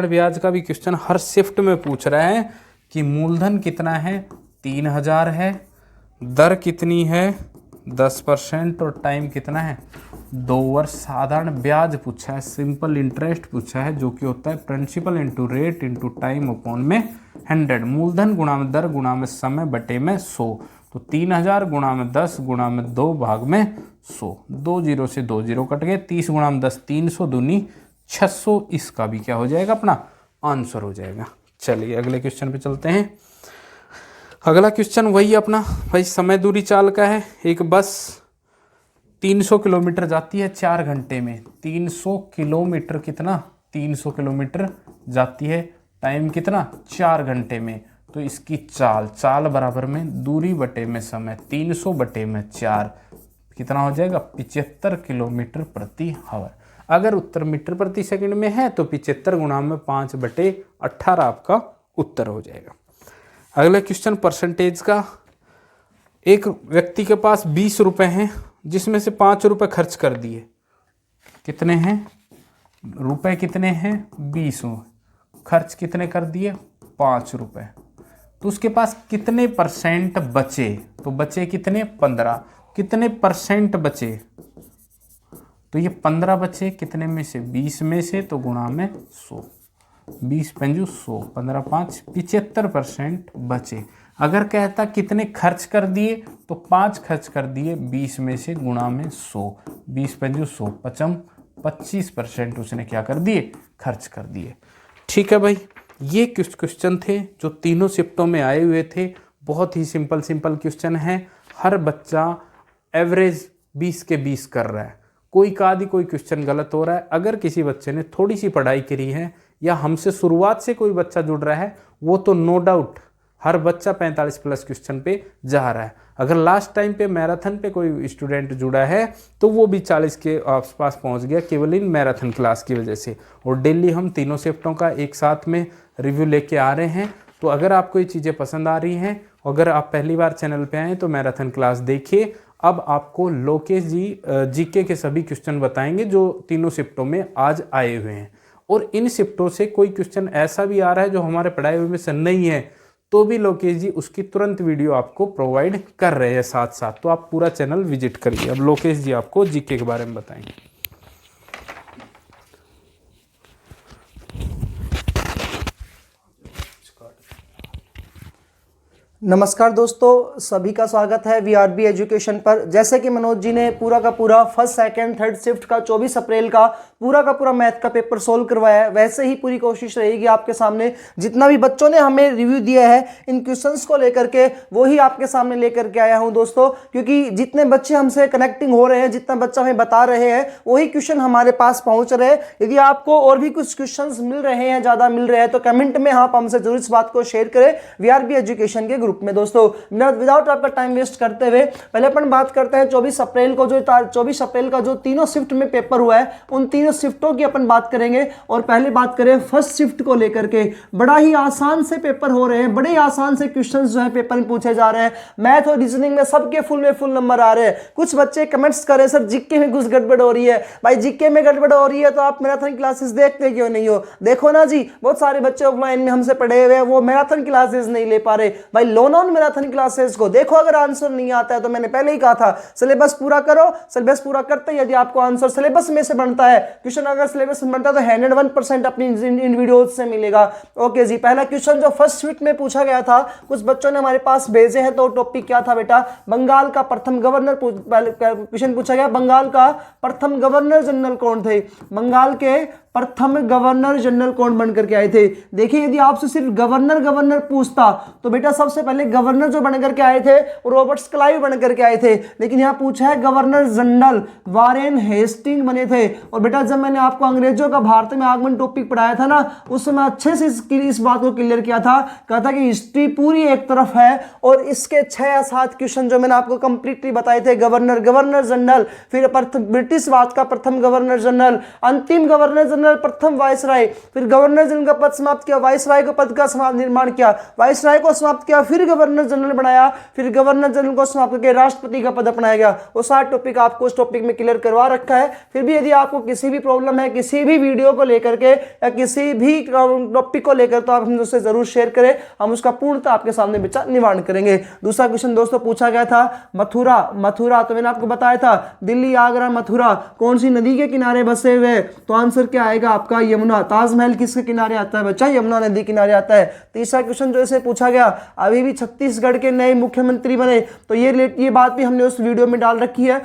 ब्याज का भी क्वेश्चन हर शिफ्ट में पूछ रहा है कि मूलधन कितना है 3000 है, दर कितनी है 10% और टाइम कितना है 2 वर्ष। साधारण ब्याज पूछा है, सिंपल इंटरेस्ट पूछा है, जो कि होता है principal into rate into time upon में 100। मूलधन गुणा में दर गुणा में समय बटे में 100, तो 3000 गुणा में 10 गुणा में 2 भाग में 100, 2 0 से 2 0 कट गए। 30 गुणा में 10 300 दूनी 600, इसका भी क्या हो जाएगा, अपना आंसर हो जाएगा। चलिए अगले क्वेश्चन पे चलते हैं। अगला क्वेश्चन वही अपना भाई समय दूरी चाल का है। एक बस 300 किलोमीटर जाती है 4 घंटे में। 300 किलोमीटर कितना 300 किलोमीटर जाती है, टाइम कितना 4 घंटे में। तो इसकी चाल बराबर में दूरी बटे में समय, 300 बटे में 4 कितना हो जाएगा 75 किलोमीटर प्रति आवर। अगर उत्तर मीटर प्रति सेकंड में है तो 75 गुणा में 5 बटे 18 आपका उत्तर हो जाएगा। अगला क्वेश्चन परसेंटेज का। एक व्यक्ति के पास 20 रुपए हैं, जिसमें से 5 रुपए खर्च कर दिए। कितने हैं रुपए? कितने हैं? 20। खर्च कितने कर दिए? 5 रुपए। तो उसके पास कितने परसेंट बचे? तो बचे कितने? 15। कितने परसेंट बचे? तो ये 15 बचे कितने में से? 20 में से, तो गुणा में 100। 20 पंजू 100, 15 5 75% बचे। अगर कहता कितने खर्च कर दिए, तो 5 खर्च कर दिए 20 में से, गुणा में 100। 20 पंजू 100, 25% उसने क्या कर दिए? खर्च कर दिए। ठीक है भाई, ये कुछ क्वेश्चन थे जो तीनों शिफ्टों में आए हुए थे। बहुत ही सिंपल क्वेश्चन है। हर बच्चा एवरेज 20 के 20 कर रहा है। कोई का आदि कोई क्वेश्चन गलत हो रहा है। अगर किसी बच्चे ने थोड़ी सी पढ़ाई करी है या हमसे शुरुआत से कोई बच्चा जुड़ रहा है, वो तो नो डाउट हर बच्चा 45+ क्वेश्चन पे जा रहा है। अगर लास्ट टाइम पे मैराथन पे कोई स्टूडेंट जुड़ा है तो वो भी 40 के आसपास पहुंच गया केवल इन मैराथन क्लास की वजह से। और डेली हम तीनों शिफ्टों का एक साथ में रिव्यू लेके आ रहे हैं। तो अगर आपको ये चीज़ें पसंद आ रही हैं, अगर आप पहली बार चैनल पे आए तो मैराथन क्लास देखिए। अब आपको लोकेश जी जीके के सभी क्वेश्चन बताएंगे जो तीनों शिफ्टों में आज आए हुए हैं। और इन शिफ्टों से कोई क्वेश्चन ऐसा भी आ रहा है जो हमारे पढ़ाए हुए में से नहीं है, तो भी लोकेश जी उसकी तुरंत वीडियो आपको प्रोवाइड कर रहे हैं साथ साथ। तो आप पूरा चैनल विजिट करिए। अब लोकेश जी आपको जीके के बारे में बताएंगे। नमस्कार दोस्तों, सभी का स्वागत है वीआरबी एजुकेशन पर। जैसे कि मनोज जी ने पूरा का पूरा फर्स्ट सेकंड थर्ड शिफ्ट का 24 अप्रैल का पूरा मैथ का पेपर सोल्व करवाया है, वैसे ही पूरी कोशिश रहेगी आपके सामने। जितना भी बच्चों ने हमें रिव्यू दिया है इन क्वेश्चंस को लेकर के, वो ही आपके सामने लेकर के आया हूं दोस्तों। क्योंकि जितने बच्चे हमसे कनेक्टिंग हो रहे हैं, जितना बच्चा हमें बता रहे हैं, वही क्वेश्चन हमारे पास पहुंच रहे हैं। यदि आपको और भी कुछ क्वेश्चन मिल रहे हैं, ज्यादा मिल रहे हैं, तो कमेंट में आप हमसे जरूर इस बात को शेयर करें वीआरबी एजुकेशन के ग्रुप में। दोस्तों विदाउट आपका टाइम वेस्ट करते हुए पहले अपन बात करते हैं 24 अप्रैल का जो तीनों शिफ्ट में पेपर हुआ है, उन तीनों शिफ्टों की अपन बात करेंगे। और पहले बात करें फर्स्ट शिफ्ट को लेकर के, बड़ा ही आसान से पेपर हो रहे हैं, बड़े आसान से क्वेश्चंस जो है पेपर में पूछे जा रहे हैं। मैथ और रीजनिंग में सबके फुल नंबर आ रहे हैं। कुछ बच्चे कमेंट्स कर रहे हैं सर जीके में कुछ गड़बड़ हो रही है। भाई जीके में गड़बड़ हो रही है तो आप मैराथन क्लासेस देखते क्यों नहीं हो? देखो ना जी, बहुत सारे बच्चे ऑफलाइन में हमसे पढ़े हुए हैं, वो मैराथन क्लासेस नहीं ले पा रहे। भाई लोन ऑन मैराथन क्लासेस को देखो। अगर आंसर नहीं आता है तो मैंने पहले ही कहा था सिलेबस पूरा करो। सिलेबस पूरा करते यदि आपको आंसर सिलेबस में से बनता है, क्वेश्चन अगर सिलेबस में बनता है तो 101% अपनी इन वीडियोस से मिलेगा। ओके जी, पहला क्वेश्चन जो फर्स्ट शिफ्ट में पूछा गया था, कुछ बच्चों ने हमारे पास भेजे हैं। तो टॉपिक क्या था बेटा? बंगाल का प्रथम गवर्नर क्वेश्चन पूछा गया। बंगाल का प्रथम गवर्नर जनरल कौन थे? बंगाल के प्रथम गवर्नर जनरल कौन बनकर के आए थे? देखिए, यदि आपसे सिर्फ गवर्नर पूछता तो बेटा सबसे पहले गवर्नर जो बनकर के आए थे वो रॉबर्ट्स क्लाइव बनकर के आए थे। लेकिन यहां पूछा है गवर्नर जनरल वारेन हेस्टिंग बने थे। और बेटा जब मैंने आपको अंग्रेजों का भारत में आगमन टॉपिक पढ़ाया था ना, उस समय अच्छे से इस बात को क्लियर किया था। कहा था कि हिस्ट्री पूरी एक तरफ है और इसके 6 या 7 क्वेश्चन जो मैंने आपको कंप्लीटली बताए थे, गवर्नर जनरल, फिर ब्रिटिश राज का प्रथम गवर्नर जनरल, अंतिम गवर्नर जनरल प्रथम वायसराय, फिर गवर्नर जनरल का पद समाप्त किया, वायसराय को पद का निर्माण किया, वायसराय को समाप्त किया, फिर गवर्नर जनरल बनाया, फिर गवर्नर जनरल को समाप्त करके राष्ट्रपति का पद अपनाया गया। वो 7 टॉपिक आपको उस टॉपिक में क्लियर करवा रखा है। फिर भी यदि आपको किसी भी प्रॉब्लम है किसी भी वीडियो को लेकर के या किसी भी टॉपिक को लेकर, तो आप हमसे जरूर शेयर करें, हम उसका पूर्णतः आपके सामने निवारण करेंगे। दूसरा क्वेश्चन दोस्तों पूछा गया था मथुरा, तो मैंने आपको बताया था दिल्ली आगरा मथुरा कौन सी नदी के किनारे बसे हुए? तो आंसर क्या आएगा आपका? यमुना। ताजमहल किसके किनारे आता है बच्चा? यमुना नदी किनारे आता है। तीसरा क्वेश्चन जो इसे पूछा गया, अभी भी छत्तीसगढ़ के नए मुख्यमंत्री बने, तो ये बात भी हमने उस वीडियो में डाल रखी है।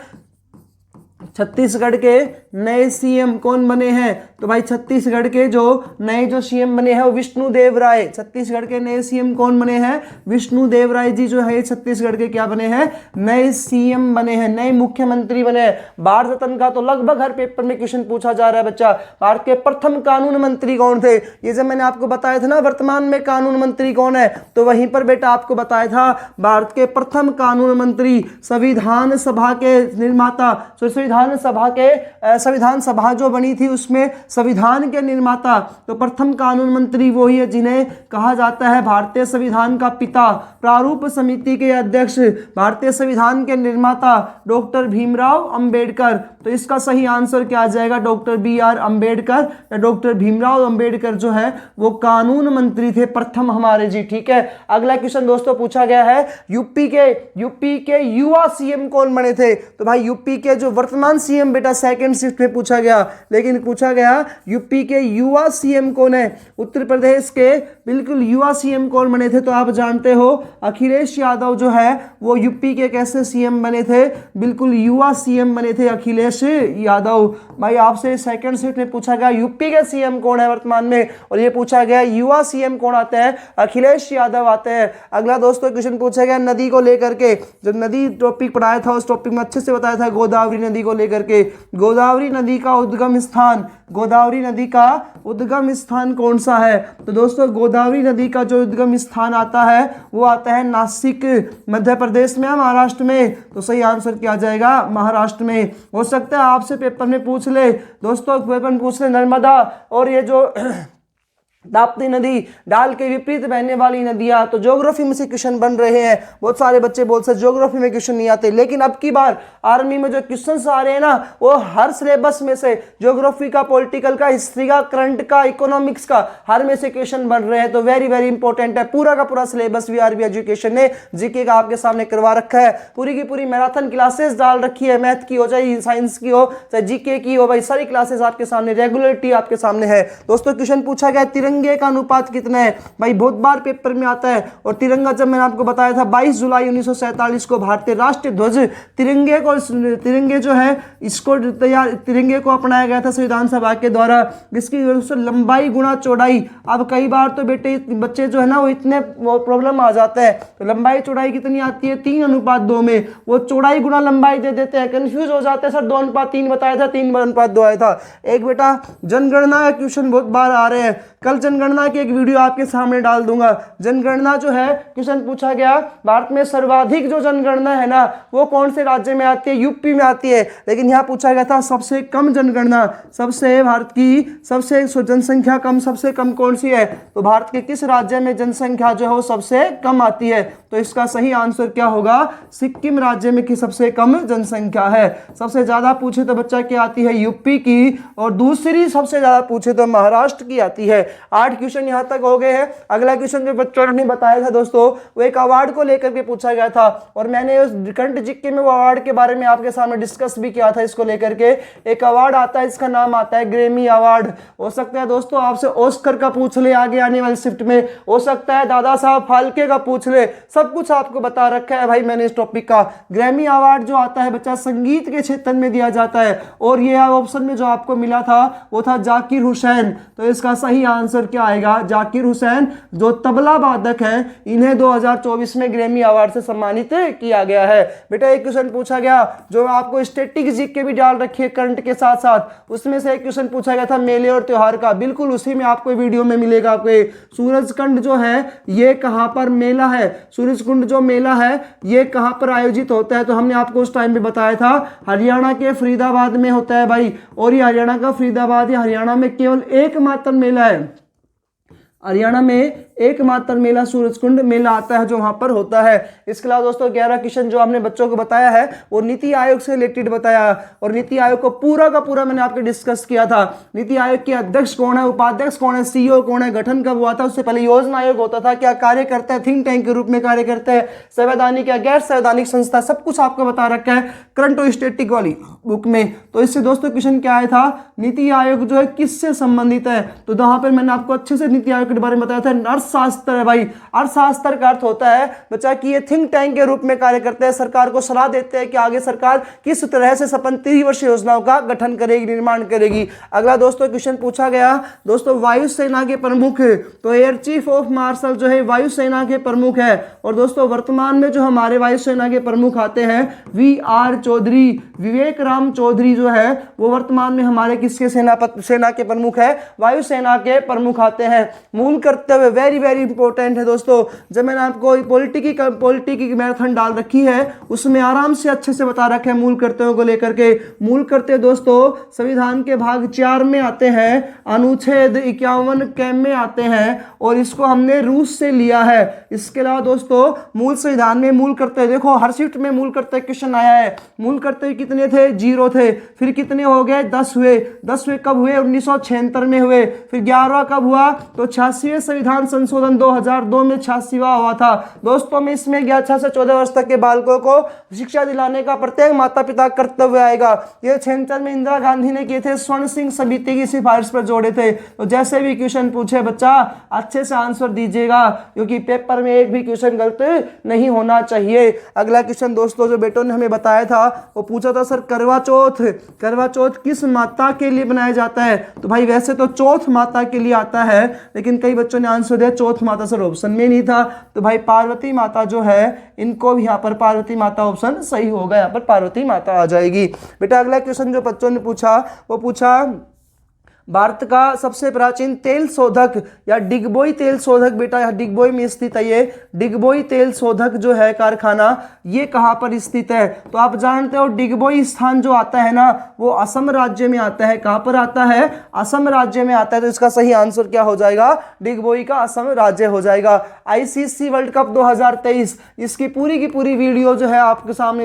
छत्तीसगढ़ के नए सीएम कौन बने हैं? तो भाई छत्तीसगढ़ के जो सीएम बने हैं वो विष्णुदेव राय। छत्तीसगढ़ के नए सीएम कौन बने हैं? विष्णुदेव राय जी जो है छत्तीसगढ़ के क्या बने हैं? नए सीएम बने हैं, नए मुख्यमंत्री बने हैं। भारत रत्न का तो लगभग हर पेपर में क्वेश्चन पूछा जा रहा है बच्चा। भारत के प्रथम कानून मंत्री कौन थे? ये जब मैंने आपको बताया था ना वर्तमान में कानून मंत्री कौन है, तो वहीं पर बेटा आपको बताया था भारत के प्रथम कानून मंत्री, संविधान सभा के निर्माता, संविधान संविधान सभा जो बनी थी उसमें संविधान के निर्माता तो प्रथम कानून मंत्री वही है जिन्हें कहा जाता है भारतीय संविधान का पिता। प्रारूप समिति के अध्यक्ष भारतीय संविधान के निर्माता डॉक्टर भीमराव अंबेडकर। तो इसका सही आंसर क्या आ जाएगा, डॉक्टर BR अंबेडकर या डॉक्टर भीमराव अंबेडकर जो है वो कानून मंत्री थे प्रथम हमारे जी। ठीक है, अगला क्वेश्चन दोस्तों पूछा गया है यूपी के युवा सीएम कौन बने थे। तो भाई यूपी के जो वर्तमान सीएम बेटा सेकंड शिफ्ट में पूछा गया, लेकिन पूछा गया यूपी के युवा सीएम कौन है। उत्तर प्रदेश के बिल्कुल युवा सीएम कौन बने थे, तो आप जानते हो अखिलेश यादव जो है वो यूपी के कैसे सीएम बने थे, बिल्कुल युवा सीएम बने थे अखिलेश यादव। भाई आपसे सेकंड शिफ्ट में पूछा गया यूपी के सीएम कौन है वर्तमान में, और ये पूछा गया युवा सीएम कौन आते हैं, अखिलेश यादव आते हैं। अगला दोस्तों क्वेश्चन पूछा गया नदी को लेकर के, जो नदी टॉपिक पढ़ाया था उस टॉपिक में अच्छे से बताया था गोदावरी नदी को लेकर के। गोदावरी नदी का उद्गम स्थान, गोदावरी नदी का उद्गम स्थान कौन सा है। तो दोस्तों गोदावरी नदी का जो उद्गम स्थान आता है वो आता है नासिक, मध्य प्रदेश में, महाराष्ट्र में। तो सही आंसर क्या आ जाएगा, महाराष्ट्र में। हो सकता है आपसे पेपर में पूछ ले दोस्तों, पेपर में पूछ ले नर्मदा और ये जो ताप्ती नदी डाल के विपरीत बहने वाली नदियां। तो ज्योग्राफी में से क्वेश्चन बन रहे हैं, बहुत सारे बच्चे बोलते हैं ज्योग्राफी में क्वेश्चन नहीं आते, लेकिन अब की बार आर्मी में जो क्वेश्चंस आ रहे हैं ना वो हर सिलेबस में से ज्योग्राफी का, पॉलिटिकल का, हिस्ट्री का, करंट का, इकोनॉमिक्स का, हर में से क्वेश्चन बन रहे हैं। तो वेरी वेरी इंपॉर्टेंट है, पूरा का पूरा सिलेबस VRB एजुकेशन ने जीके का आपके सामने करवा रखा है। पूरी की पूरी मैराथन क्लासेस डाल रखी है, मैथ की हो चाहे साइंस की हो चाहे जीके की हो, भाई सारी क्लासेस आपके सामने, रेगुलरिटी आपके सामने है। दोस्तों क्वेश्चन पूछा गया तिरंगे का अनुपात कितना है। भाई बहुत बार पेपर में आता है, और तिरंगा जब मैंने आपको बताया था 22 जुलाई 1947 को भारतीय राष्ट्रीय ध्वज तिरंगे जो है इसको तिरंगे को अपनाया गया था संविधान सभा के द्वारा, जिसकी लंबाई गुणा चौड़ाई। अब कई बार तो बेटे बच्चे जो है ना वो इतने प्रॉब्लम आ जाता है, तो लंबाई चौड़ाई कितनी आती है 3:2 में, वो चौड़ाई गुणा लंबाई दे देते हैं, कंफ्यूज हो जाते हैं, सर 2:3 बताया था 3:2 आया था। एक बेटा जनगणना का क्वेश्चन बहुत बार आ रहे हैं, कल जनगणना की एक वीडियो आपके सामने डाल दूंगा। जनगणना जो है क्वेश्चन पूछा गया भारत में सर्वाधिक जो जनगणना है ना वो कौन से राज्य में आती है, यूपी में आती है, लेकिन यहाँ पूछा गया था सबसे कम जनगणना, सबसे भारत की सबसे जनसंख्या कम, सबसे कम कौन सी है, तो भारत के किस राज्य में जनसंख्या जो है वो सबसे कम आती है। तो इसका सही आंसर क्या होगा, सिक्किम राज्य में की सबसे कम जनसंख्या है। सबसे ज्यादा पूछे तो बच्चा क्या आती है, यूपी की, और दूसरी सबसे ज्यादा पूछे तो महाराष्ट्र की आती है। 8 क्वेश्चन यहां तक हो गए हैं। अगला क्वेश्चन जो बच्चों ने बताया था दोस्तों वो एक अवार्ड को लेकर के पूछा गया था, और मैंने उस करंट जीके में वो अवार्ड के बारे में आपके सामने डिस्कस भी किया था। इसको लेकर के एक अवार्ड आता है, इसका नाम आता है ग्रैमी अवार्ड। हो सकता है दोस्तों आपसे ऑस्कर का पूछ ले आगे आने वाली शिफ्ट में, हो सकता है दादा साहब फाल्के का पूछ ले, सब कुछ आपको बता रखा है भाई मैंने इस टॉपिक का। ग्रैमी अवार्ड जो आता है बच्चा संगीत के क्षेत्र में दिया जाता है, और ये ऑप्शन में जो आपको मिला था वो था जाकिर हुसैन। तो इसका सही आंसर क्या आएगा, जाकिर हुसैन जो तबला वादक हैं, इन्हें 2024 में ग्रैमी अवार्ड से सम्मानित किया गया है। बेटा एक क्वेश्चन पूछा गया जो आपको स्टैटिक जीके भी डाल रखी है करंट के साथ साथ, उसमें से एक क्वेश्चन पूछा गया था मेले और त्योहार का, बिल्कुल उसी में आपको वीडियो में मिलेगा। आपको सूरजकुंड जो है ये कहां पर मेला है, सूरजकुंड जो मेला है ये कहां पर आयोजित होता है, तो हमने आपको उस टाइम पे बताया था हरियाणा के फरीदाबाद में होता है भाई, और ये हरियाणा का फरीदाबाद या हरियाणा में केवल एकमात्र मेला है, हरियाणा में एकमात्र मेला सूरजकुंड मेला आता है जो वहां पर होता है। इसके अलावा दोस्तों 11 क्वेश्चन जो हमने बच्चों को बताया है वो नीति आयोग से रिलेटेड बताया, और नीति आयोग को पूरा का पूरा मैंने आपके डिस्कस किया था। नीति आयोग के अध्यक्ष कौन है, उपाध्यक्ष कौन है, CEO कौन है, गठन कब हुआ था, उससे पहले योजना आयोग होता था, क्या कार्य करता है, थिंक टैंक के रूप में कार्य करता है, संवैधानिक या गैर संवैधानिक संस्था, सब कुछ आपको बता रखा है करंट और स्टैटिक वाली बुक में। तो इससे दोस्तों क्वेश्चन क्या आया था, नीति आयोग जो है किससे संबंधित है, तो वहां पर मैंने आपको अच्छे से नीति आयोग के बारे में बताया था। अर्थशास्त्र है भाई, अर्थशास्त्र का अर्थ होता है बच्चा कि ये थिंक टैंक के रूप में कार्य करते हैं, सरकार को सलाह देते हैं कि आगे सरकार किस तरह से सपन 3 वर्षीय योजनाओं का गठन करेगी, निर्माण करेगी। अगला दोस्तों क्वेश्चन पूछा गया दोस्तों वायुसेना के प्रमुख, तो एयर चीफ ऑफ मार्शल जो है वायुसेना के प्रमुख है, और दोस्तों वर्तमान में जो हमारे वायुसेना के प्रमुख आते हैं VR चौधरी, विवेक राम चौधरी जो है वो वर्तमान में हमारे किसके सेना के प्रमुख है, वायुसेना के प्रमुख आते हैं। मूल करते हुए वेरी वेरी इंपॉर्टेंट है दोस्तों। जब मैंने आपको पॉलिटी की मैराथन डाल रखी है उसमें आराम से अच्छे से बता रखा है मूल करते हुए को लेकर के। मूल करते दोस्तों संविधान के भाग 4 में आते हैं, अनुच्छेद 51 के में आते हैं और इसको हमने रूस से लिया है। इसके अलावा दोस्तों मूल संविधान में मूल करते देखो हर शिफ्ट में मूल करते क्वेश्चन आया है। मूल करते कितने थे? 0 थे। फिर कितने हो गए? 10 हुए। 10 हुए कब हुए? 1976 में हुए। फिर 11वां कब हुआ? तो 86वें संविधान संशोधन 2002 में 86वां हुआ था। दोस्तों में इसमें 6 से 14 वर्ष तक के बालकों को शिक्षा दिलाने का प्रत्येक माता पिता कर्तव्य आएगा। ये 76 में इंदिरा गांधी ने किए थे, स्वर्ण सिंह समिति की सिफारिश पर जोड़े थे। तो जैसे भी क्वेश्चन पूछे बच्चा अच्छे से आंसर दीजिएगा क्योंकि पेपर में एक भी क्वेश्चन गलत नहीं होना चाहिए। अगला क्वेश्चन दोस्तों जो बेटों ने हमें बताया था वो पूछा था सर करवा चौथ किस माता के लिए बनाया जाता है? तो भाई वैसे तो चौथ माता के लिए आता है लेकिन कई बच्चों ने आंसर दिया चौथ माता सर ऑप्शन में नहीं था। तो भाई पार्वती माता जो है इनको भी यहाँ पर पार्वती माता ऑप्शन सही होगा, यहाँ पर पार्वती माता आ जाएगी। बेटा अगला क्वेश्चन जो बच्चों ने पूछा वो पूछा भारत का सबसे प्राचीन तेल शोधक या डिगबोई तेल शोधक, बेटा यहाँ डिगबोई में स्थित है ये डिगबोई तेल शोधक जो है कारखाना, ये कहाँ पर स्थित है? तो आप जानते हो डिगबोई स्थान जो आता है ना वो असम राज्य में आता है। कहाँ पर आता है? असम राज्य में आता है। तो इसका सही आंसर क्या हो जाएगा? डिगबोई का असम राज्य हो जाएगा। आईसीसी वर्ल्ड कप 2023 इसकी पूरी की पूरी वीडियो जो है आपके सामने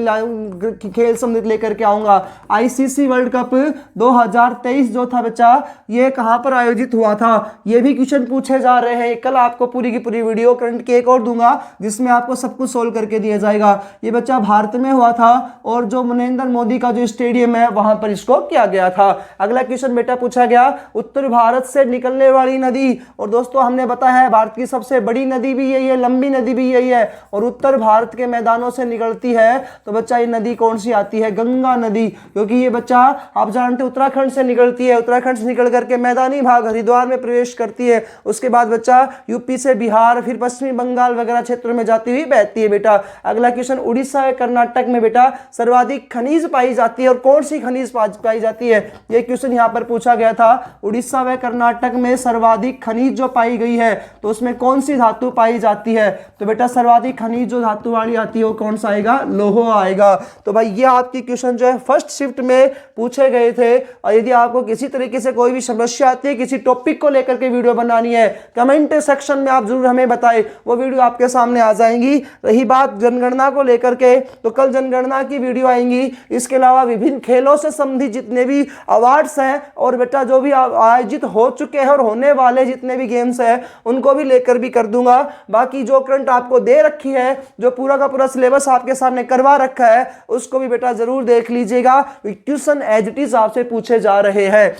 खेल संबंधित लेकर के आऊंगा। आईसीसी वर्ल्ड कप 2023 जो था बच्चा ये कहां पर आयोजित हुआ था, ये भी क्वेश्चन पूछे जा रहे हैं। कल आपको पूरी की पूरी वीडियो करंट की एक और दूंगा जिसमें आपको सब कुछ सोल्व करके दिया जाएगा। ये बच्चा भारत में हुआ था और जो नरेंद्र मोदी का जो स्टेडियम है वहां पर इसको किया गया था। अगला क्वेश्चन बेटा पूछा गया उत्तर भारत से निकलने वाली नदी, और दोस्तों हमने बताया है भारत की सबसे बड़ी नदी भी यही है, लंबी नदी भी यही है और उत्तर भारत के मैदानों से निकलती है। तो बच्चा ये नदी कौन सी आती है? गंगा नदी, क्योंकि ये बच्चा आप जानते उत्तराखंड से निकलती है। उत्तराखंड से निकल करके मैदानी भाग हरिद्वार में प्रवेश करती है। उसके बाद बच्चा यूपी से बिहार फिर पश्चिमी बंगाल वगैरह क्षेत्रों में जाती हुई बहती है। बेटा अगला क्वेश्चन उड़ीसा और कर्नाटक में बेटा सर्वाधिक खनिज पाई जाती है और कौन सी खनिज पाई जाती है? ये क्वेश्चन यहां पर पूछा गया था। उड़ीसा व कर्नाटक में सर्वाधिक खनिज जो पाई गई है तो उसमें कौन सी धातु पाई जाती है? तो बेटा सर्वाधिक खनिज जो धातु वाली आती है वो कौन सा आएगा? लोह आएगा। तो भाई ये आपकी क्वेश्चन जो है फर्स्ट शिफ्ट में पूछे गए थे। और यदि आपको किसी तरीके से कोई भी समस्या आती है, किसी टॉपिक को लेकर के वीडियो बनानी है, कमेंट सेक्शन में आप जरूर हमें बताएं, वो वीडियो आपके सामने आ जाएंगी। रही बात जनगणना को लेकर के तो कल जनगणना की वीडियो आएंगी। इसके अलावा विभिन्न खेलों से संबंधित जितने भी अवार्ड्स हैं और बेटा जो भी आयोजित हो चुके हैं और होने वाले जितने भी गेम्स हैं उनको भी लेकर भी कर दूंगा। बाकी जो करंट आपको दे रखी है, जो पूरा का पूरा सिलेबस आपके सामने करवा रखा है, उसको भी बेटा जरूर देख लीजिएगा। क्वेश्चन एज इट इज आपसे पूछे जा रहे हैं।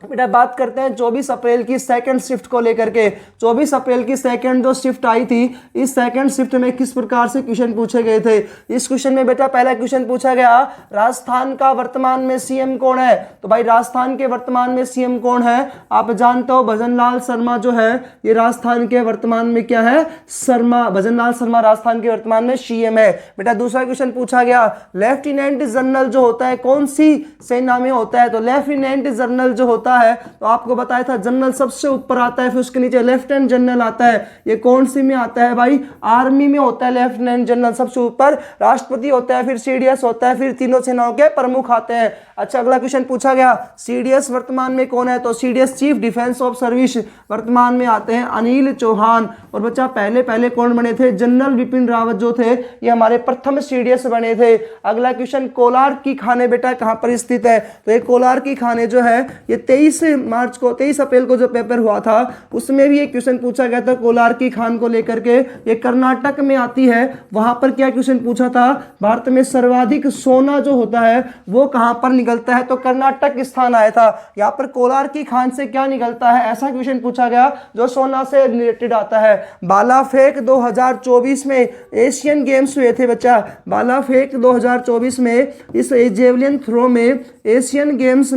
बेटा बात करते हैं 24 अप्रैल की सेकंड शिफ्ट को लेकर के। 24 अप्रैल की सेकंड जो शिफ्ट आई थी, इस सेकंड शिफ्ट में किस प्रकार से क्वेश्चन पूछे गए थे? इस क्वेश्चन में बेटा पहला क्वेश्चन पूछा गया राजस्थान का वर्तमान में सीएम कौन है? तो भाई राजस्थान के वर्तमान में सीएम कौन है? आप जानते हो भजनलाल शर्मा जो है ये राजस्थान के वर्तमान में क्या है? भजनलाल शर्मा राजस्थान के वर्तमान में सीएम है। बेटा दूसरा क्वेश्चन पूछा गया लेफ्टिनेंट जनरल जो होता है कौन सी सेना में होता है? तो लेफ्टिनेंट जनरल जो होता है तो आपको बताया था जनरल सबसे ऊपर आता है, फिर उसके नीचे लेफ्टिनेंट जनरल आता है। ये कौन सी में आता है भाई? आर्मी में होता है लेफ्टिनेंट जनरल सबसे ऊपर, राष्ट्रपति होता है, फिर सीडीएस होता है, फिर तीनों सेनाओं के प्रमुख आते हैं। अच्छा अगला क्वेश्चन पूछा गया सीडीएस वर्तमान में कौन है? तो CDS chief defence of service वर्तमान में आते हैं अनिल चौहान। और बच्चा पहले कौन बने थे? जनरल विपिन रावत जो थे ये हमारे प्रथम सीडीएस बने थे। अगला क्वेश्चन कोलार की खाने बेटा कहां पर स्थित है? तो ये कोलार की खाने जो है ये 23 अप्रैल को जो पेपर हुआ था उसमें भी एक क्वेश्चन पूछा गया था कोलार की खान को लेकर के। ये कर्नाटक में आती है। वहां पर क्या क्वेश्चन पूछा था? भारत में सर्वाधिक सोना जो होता है वो कहां पर निकलता है? तो कर्नाटक स्थान आया था। यहाँ पर कोलार की खान से क्या निकलता है ऐसा क्वेश्चन पूछा गया जो सोना से रिलेटेड आता है। भाला फेंक 2024 में एशियन गेम्स हुए थे बच्चा। भाला फेंक 2024 में इस जेवलिन थ्रो में एशियन गेम्स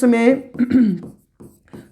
में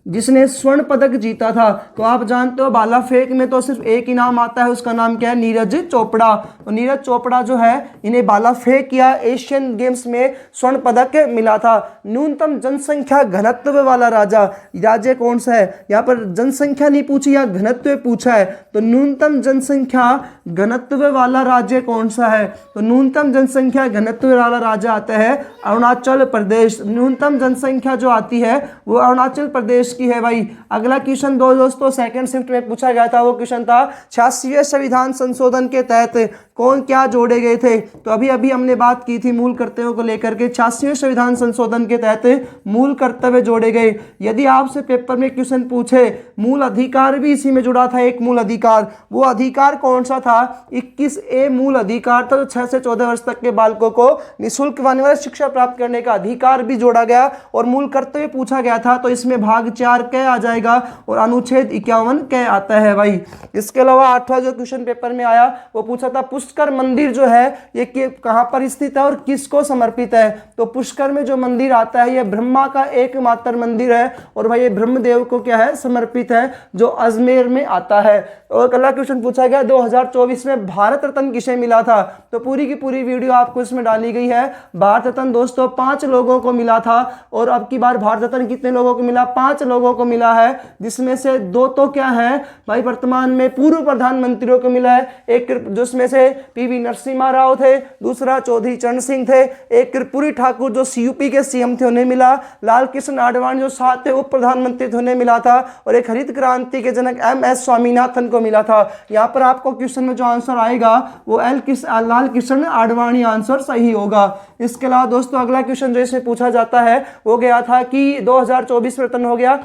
जिसने स्वर्ण पदक जीता था। तो आप जानते हो भाला फेंक में तो सिर्फ एक इनाम आता है, उसका नाम क्या है? नीरज चोपड़ा। तो नीरज चोपड़ा जो है इन्हें भाला फेंक या एशियन गेम्स में स्वर्ण पदक मिला था। न्यूनतम जनसंख्या घनत्व वाला राज्य कौन सा है? यहाँ पर जनसंख्या नहीं पूछी, या घनत्व पूछा है। तो न्यूनतम जनसंख्या घनत्व वाला राज्य कौन सा है? तो न्यूनतम जनसंख्या घनत्व वाला राज्य आता है अरुणाचल प्रदेश। न्यूनतम जनसंख्या जो आती है वो अरुणाचल प्रदेश की है भाई। अगला क्वेश्चन दोस्तों सेकंड शिफ्ट में पूछा गया था, वो क्वेश्चन था 86वें संविधान संशोधन के तहत कौन क्या जोड़े गए थे? तो अभी अभी हमने बात की थी मूल कर्तव्यों को लेकर के। 86वें संविधान संशोधन के तहत मूल कर्तव्य जोड़े गए। यदि आपसे पेपर में क्वेश्चन पूछे मूल अधिकार भी इसी में जुड़ा था, एक मूल अधिकार, वो अधिकार कौन सा था? 21A मूल अधिकार था, जो 6 से 14 वर्ष तक के बालकों को निःशुल्क अनिवार्य शिक्षा प्राप्त करने का अधिकार भी जोड़ा गया। और मूल कर्तव्य पूछा गया था, तो इसमें भाग 4 क आ जाएगा और अनुच्छेद 51 क आता है भाई। इसके अलावा 8वां जो क्वेश्चन पेपर में आया वो पूछा था पुष्कर मंदिर जो है ये कहां पर स्थित है और किसको समर्पित है? तो पुष्कर में जो मंदिर आता है ये ब्रह्मा का एकमात्र मंदिर है, और भाई ये ब्रह्मदेव को क्या है? समर्पित है, जो अजमेर में आता है। और अगला क्वेश्चन पूछा गया 2024 में भारत रत्न किसे मिला था? तो पूरी की पूरी वीडियो आपको इसमें डाली गई है। भारत रत्न दोस्तों 5 लोगों को मिला था, और अब की बार भारत रत्न कितने लोगों को मिला? 5 लोगों को मिला है, जिसमें से 2 तो क्या है भाई वर्तमान में पूर्व प्रधानमंत्रियों को मिला है। एक जिसमें से पीवी नरसिम्हा राव थे, दूसरा चौधरी चरण सिंह थे, एक कर्पूरी ठाकुर जो सीयूपी के सीएम थे उन्हें मिला, लाल कृष्ण आडवाणी जो 7 उप प्रधानमंत्री थे उन्हें मिला था, और एक हरित क्रांति के जनक MS स्वामीनाथन को मिला था। यहाँ पर आपको क्वेश्चन में जो आंसर आएगा वो लाल कृष्ण आडवाणी आंसर सही होगा। इसके अलावा दोस्तों अगला क्वेश्चन जो इसमें पूछा जाता है वो गया था कि 2024 में रत्न हो गया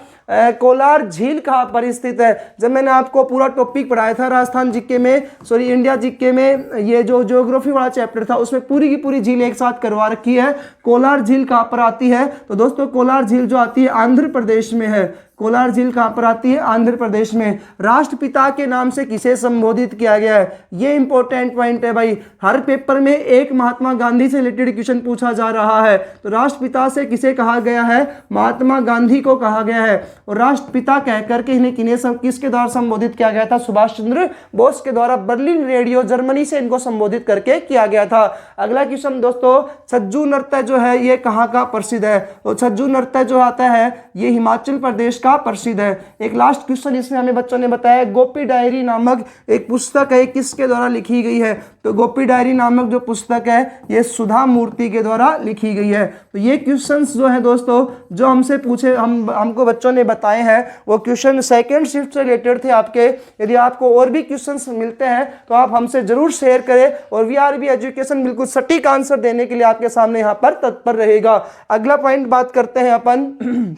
कोलार झील कहाँ पर स्थित है? जब मैंने आपको पूरा टॉपिक पढ़ाया था राजस्थान जीके में, सॉरी इंडिया जीके में, ये जो ज्योग्राफी वाला चैप्टर था उसमें पूरी की पूरी झील एक साथ करवा रखी है। कोलार झील कहाँ पर आती है? तो दोस्तों कोलार झील जो आती है आंध्र प्रदेश में है। कोलार झील कहाँ पर आती है? आंध्र प्रदेश में। राष्ट्रपिता के नाम से किसे संबोधित किया गया है? ये इंपॉर्टेंट पॉइंट है भाई। हर पेपर में एक महात्मा गांधी से रिलेटेड क्वेश्चन पूछा जा रहा है। तो राष्ट्रपिता से किसे कहा गया है? महात्मा गांधी को कहा गया है। और राष्ट्रपिता कहकर के इन्हें किसके द्वारा संबोधित किया गया था? सुभाष चंद्र बोस के द्वारा बर्लिन रेडियो जर्मनी से इनको संबोधित करके किया गया था। अगला क्वेश्चन दोस्तों छज्जू नृत्य जो है ये कहाँ का प्रसिद्ध है? तो छज्जू नृत्य जो आता है ये हिमाचल प्रदेश का प्रसिद्ध है। एक लास्ट क्वेश्चन इसमें हमें बच्चों ने बताया गोपी डायरी नामक एक पुस्तक है, किसके द्वारा लिखी गई है? तो गोपी डायरी नामक जो पुस्तक है ये सुधा मूर्ति के द्वारा लिखी गई है। तो ये क्वेश्चंस जो है दोस्तों जो हमसे पूछे हमको बच्चों ने बताए हैं वो क्वेश्चन सेकंड शिफ्ट से रिलेटेड थे आपके। यदि आपको और भी क्वेश्चंस मिलते हैं तो आप हमसे जरूर शेयर करें, और VRB एजुकेशन बिल्कुल सटीक आंसर देने के लिए आपके सामने यहाँ पर तत्पर रहेगा। अगला पॉइंट बात करते हैं अपन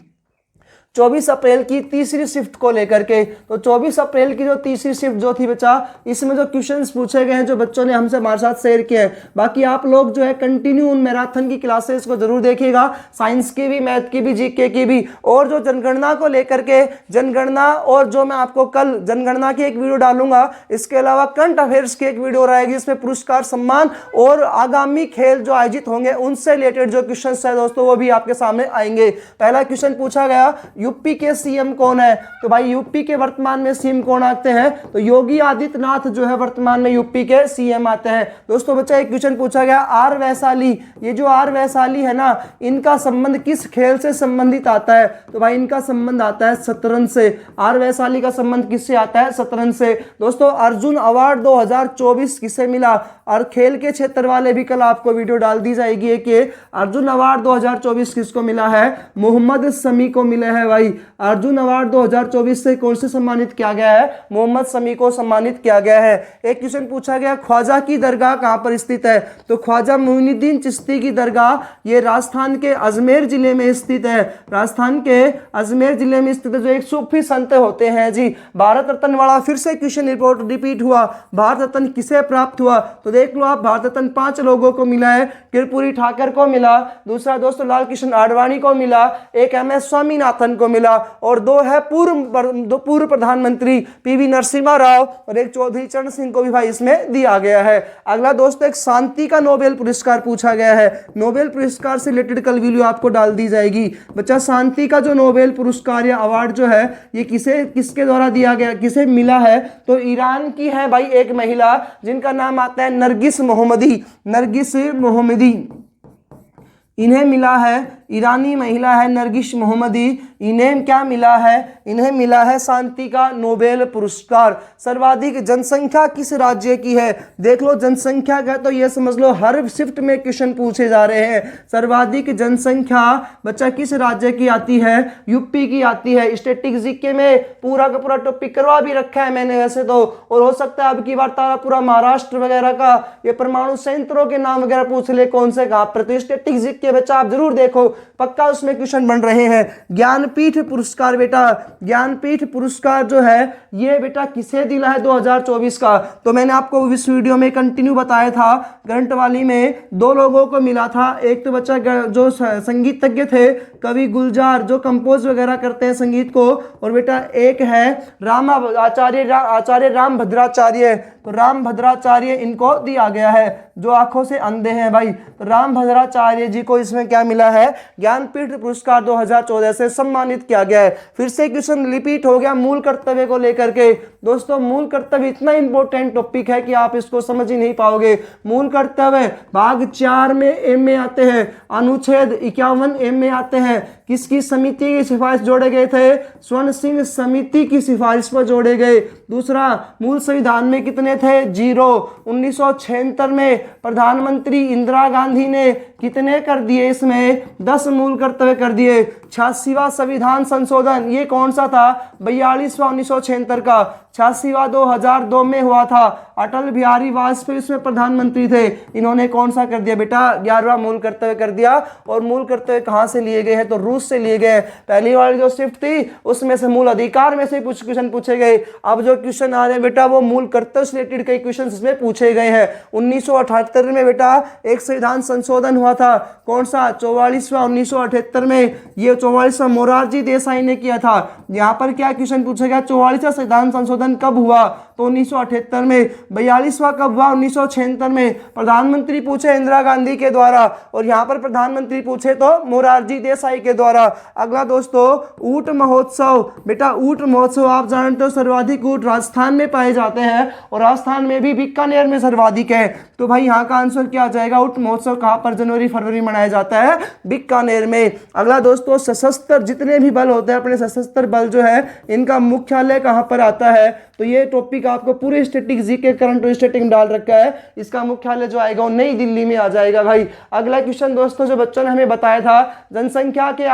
24 अप्रैल की तीसरी शिफ्ट को लेकर के। तो 24 अप्रैल की जो तीसरी शिफ्ट जो थी बच्चा, इसमें जो क्वेश्चंस पूछे गए हैं जो बच्चों ने हमसे हमारे साथ शेयर किए हैं, बाकी आप लोग जो है कंटिन्यू उन मैराथन की क्लासेस को जरूर देखिएगा, साइंस की भी, मैथ की भी, जीके की भी। और जो जनगणना को लेकर के जनगणना, और जो मैं आपको कल जनगणना की एक वीडियो डालूंगा, इसके अलावा करंट अफेयर्स की एक वीडियो रहेगी, इसमें पुरस्कार सम्मान और आगामी खेल जो आयोजित होंगे उनसे रिलेटेड जो क्वेश्चन है दोस्तों वो भी आपके सामने आएंगे। पहला क्वेश्चन पूछा गया यूपी के सीएम कौन है? तो भाई यूपी के वर्तमान में सीएम कौन आते हैं? तो योगी आदित्यनाथ जो है वर्तमान में यूपी के सीएम आते हैं। दोस्तों बच्चा एक क्वेश्चन पूछा गया आर वैशाली, ये जो आर वैशाली है ना, इनका संबंध किस खेल से संबंधित आता है? तो भाई इनका संबंध आता है शतरंज से। आर वैशाली का संबंध किससे आता है? शतरंज से। दोस्तों अर्जुन अवार्ड 2024 किसे मिला? और खेल के क्षेत्र वाले भी कल आपको वीडियो डाल दी जाएगी कि अर्जुन अवार्ड 2024 किसको मिला है? मोहम्मद शमी को मिला है भाई। अर्जुन अवार्ड 2024 से कौन से सम्मानित किया गया है? मोहम्मद शमी को सम्मानित किया गया है। एक क्वेश्चन पूछा गया ख्वाजा की दरगाह कहां पर स्थित है? तो ख्वाजा मोइनुद्दीन चिश्ती की दरगाह ये राजस्थान के अजमेर जिले में स्थित है। राजस्थान के अजमेर जिले में स्थित है, जो एक सूफी संत होते हैं जी। भारत रत्न वाला फिर से क्वेश्चन रिपीट हुआ, भारत रत्न किसे प्राप्त हुआ? तो देख लो आप, भारत रत्न 5 लोगों को मिला है। कर्पूरी ठाकुर को मिला, दूसरा दोस्तों लाल कृष्ण आडवाणी को मिला, एक MS स्वामीनाथन को मिला, और 2 है पूर्व प्रधानमंत्री पीवी नरसिम्हा राव, और एक चौधरी चरण सिंह को भी भाई इसमें दिया गया है। अगला दोस्तों एक शांति का नोबेल पुरस्कार पूछा गया है। नोबेल पुरस्कार से रिलेटेड कल वीडियो आपको डाल दी जाएगी। बच्चा शांति का जो नोबेल पुरस्कार या अवार्ड जो है ये किसके द्वारा दिया गया, किसे मिला है, तो ईरान की है भाई एक महिला जिनका नाम आता है नरगिस मोहम्मदी। इन्हें मिला है, ईरानी महिला है नरगिस मोहम्मदी, इन्हें क्या मिला है, इन्हें मिला है शांति का नोबेल पुरस्कार। सर्वाधिक जनसंख्या किस राज्य की है, देख लो जनसंख्या का तो ये समझ लो हर शिफ्ट में क्वेश्चन पूछे जा रहे हैं। सर्वाधिक जनसंख्या बच्चा किस राज्य की आती है, यूपी की आती है। स्टैटिक जीके में पूरा का पूरा टॉपिक करवा भी रखा है मैंने वैसे तो, और हो सकता है अब की बार तारा पूरा महाराष्ट्र वगैरह का ये परमाणु संयंत्रों के नाम वगैरह पूछ ले कौन से कहाँ पर, तो स्टैटिक जीके बच्चा आप जरूर देखो, पक्का उसमें क्वेश्चन बन रहे हैं। ज्ञानपीठ पुरस्कार बेटा, ज्ञानपीठ पुरस्कार जो है ये बेटा किसे दिला है 2024 का, तो मैंने आपको इस वीडियो में कंटिन्यू बताया था। करंट वाली में 2 लोगों को मिला था, एक तो बच्चा जो संगीतज्ञ थे कवि गुलजार जो कंपोज वगैरह करते हैं संगीत को, और बेटा एक है आचार्य राम भद्राचार्य, तो राम भद्राचार्य इनको दिया गया है जो आंखों से अंधे हैं भाई, तो राम भद्राचार्य जी को इसमें क्या मिला है, ज्ञानपीठ पुरस्कार 2014 से सम्मानित किया गया है। फिर से क्वेश्चन रिपीट हो गया मूल कर्तव्य को लेकर के। दोस्तों मूल कर्तव्य इतना इंपॉर्टेंट टॉपिक है कि आप इसको समझ ही नहीं पाओगे। मूल कर्तव्य भाग 4 में एम में आते हैं, अनुच्छेद 51 एम में आते हैं। किसकी समिति की सिफारिश जोड़े गए थे, स्वर्ण सिंह समिति की सिफारिश पर जोड़े गए। दूसरा मूल संविधान में कितने थे, 0। 1976 में प्रधानमंत्री इंदिरा गांधी ने कितने कर दिए, इसमें 10 मूल कर्तव्य कर दिए। 86वां संविधान संशोधन ये कौन सा था, 42वां 1976 का। 86वां 2002 में हुआ था, अटल बिहारी वाजपेयी इसमें प्रधानमंत्री थे, इन्होंने कौन सा कर दिया बेटा, 11वां मूल कर्तव्य कर दिया। और मूल कर्तव्य कहाँ से लिए गए हैं, तो रूस से लिए गए। पहली वाली जो शिफ्ट थी उसमें से मूल अधिकार में से कुछ क्वेश्चन पूछे गए, अब जो क्वेश्चन आ रहे हैं बेटा वो मूल कर्तव्य से रिलेटेड कई क्वेश्चन इसमें पूछे गए हैं। 1978 में बेटा एक संविधान संशोधन हुआ था, कौन सा, 44वां 1978 में, ये 44वां मोरारजी देसाई ने किया था। यहाँ पर क्या क्वेश्चन पूछा गया, 44वां संविधान संशोधन कब हुआ, तो 1978 में। 42वां कब हुआ, 1976 में। प्रधानमंत्री पूछे इंदिरा गांधी के द्वारा, और यहाँ पर प्रधानमंत्री पूछे तो मोरारजी देसाई के द्वारा। अगला दोस्तों ऊंट महोत्सव, बेटा ऊंट महोत्सव आप जानते हो सर्वाधिक ऊंट राजस्थान में पाए जाते हैं, और राजस्थान में भी बीकानेर में सर्वाधिक है, तो भाई यहाँ का आंसर क्या आ जाएगा, ऊंट महोत्सव कहाँ पर जनवरी फरवरी मनाया जाता है, बीकानेर में। अगला दोस्तों सशस्त्र जितने भी बल होते हैं अपने सशस्त्र बल जो है इनका मुख्यालय कहाँ पर आता है, तो ये टॉपिक आपको पूरे स्टैटिक जीके करंट और स्टैटिक में डाल रखा है। इसका मुख्यालय जो आएगा वो नई दिल्ली में आ जाएगा भाई। अगला क्वेश्चन दोस्तों जो बच्चों ने हमें बताया था, जनसंख्या के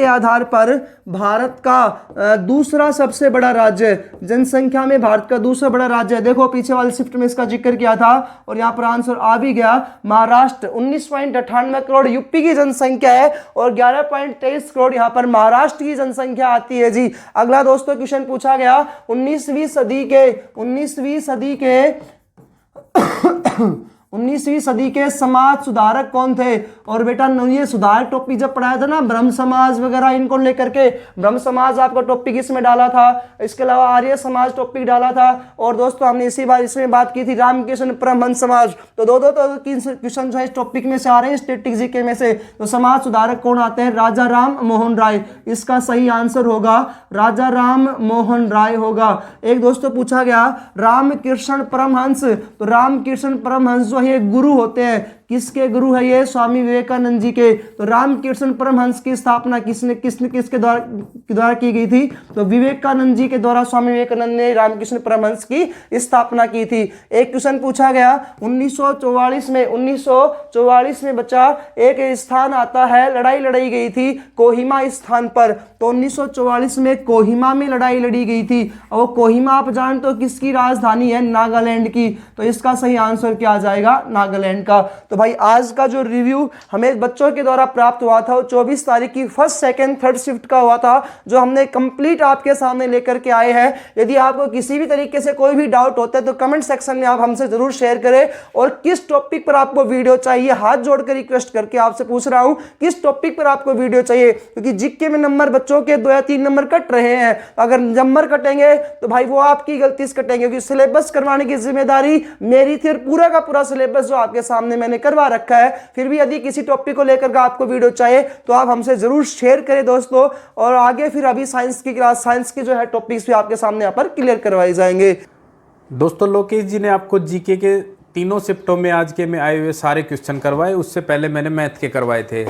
आधार पर भारत का दूसरा सबसे बड़ा राज्य, जनसंख्या में भारत का दूसरा बड़ा राज्य है। देखो पीछे वाले शिफ्ट में इसका जिक्र किया था और यहाँ पर आंसर आ भी गया, महाराष्ट्र। 19.98 करोड़ यूपी की जनसंख्या है और 11.23 करोड़ यहाँ पर महाराष्ट्र की जनसंख्या आती है जी। अगला दोस्तों क्वेश्चन पूछा गया 19वीं सदी के समाज सुधारक कौन थे, और बेटा ये सुधारक टॉपिक जब पढ़ाया था ना ब्रह्म समाज वगैरह इनको लेकर के, ब्रह्म समाज आपका टॉपिक इसमें डाला था, इसके अलावा आर्य समाज टॉपिक डाला था, और दोस्तों हमने इसी बार इसमें बात की थी रामकृष्ण परमहंस समाज। तो दो क्वेश्चन जो है इस टॉपिक में से आ रहे हैं स्टैटिक जीके में से। तो समाज सुधारक कौन आते हैं, राजा राम मोहन राय, इसका सही आंसर होगा राजा राम मोहन राय होगा। एक दोस्तों पूछा गया रामकृष्ण परमहंस, तो रामकृष्ण परमहंस जो ये गुरु होते हैं, किसके गुरु है ये, स्वामी विवेकानंद जी के। तो रामकृष्ण परमहंस की स्थापना किसके द्वारा की गई थी, तो विवेकानंद जी के द्वारा स्वामी विवेकानंद ने रामकृष्ण परमहंस की स्थापना की थी। एक क्वेश्चन पूछा गया 1944 में बच्चा एक स्थान आता है, लड़ाई लड़ी गई थी कोहिमा स्थान पर। तो 1944 में कोहिमा में लड़ाई लड़ी गई थी, और कोहिमा आप जानते हो किसकी राजधानी है, नागालैंड की। तो इसका सही आंसर क्या आ जाएगा, नागालैंड का। तो तो भाई आज का जो रिव्यू हमें बच्चों के द्वारा प्राप्त हुआ था वो 24 तारीख की फर्स्ट सेकंड थर्ड शिफ्ट का हुआ था, जो हमने कंप्लीट आपके सामने लेकर के आए हैं। यदि आपको किसी भी तरीके से कोई भी डाउट होता है तो कमेंट सेक्शन में आप हमसे जरूर शेयर करें, और किस टॉपिक पर आपको वीडियो चाहिए, हाथ जोड़कर रिक्वेस्ट करके आपसे पूछ रहा हूं किस टॉपिक पर आपको वीडियो चाहिए, क्योंकि जीके में नंबर बच्चों के 2 या 3 नंबर कट रहे हैं। अगर नंबर कटेंगे तो भाई वो आपकी गलती से कटेंगे, क्योंकि सिलेबस करवाने की जिम्मेदारी मेरी थी और पूरा का पूरा सिलेबस जो आपके सामने मैंने करवा रखा है। फिर भी यदि किसी टॉपिक को लेकर के आपको वीडियो चाहिए तो आप हमसे जरूर शेयर करें दोस्तों, और आगे फिर अभी साइंस की क्लास, साइंस के जो है टॉपिक्स भी आपके सामने यहाँ पर क्लियर करवाए जाएंगे। दोस्तों लोकेश जी ने आपको जीके के तीनों शिफ्टों में आज के में आए हुए सारे क्वेश्चन करवाए, उससे पहले मैंने मैथ के करवाए थे।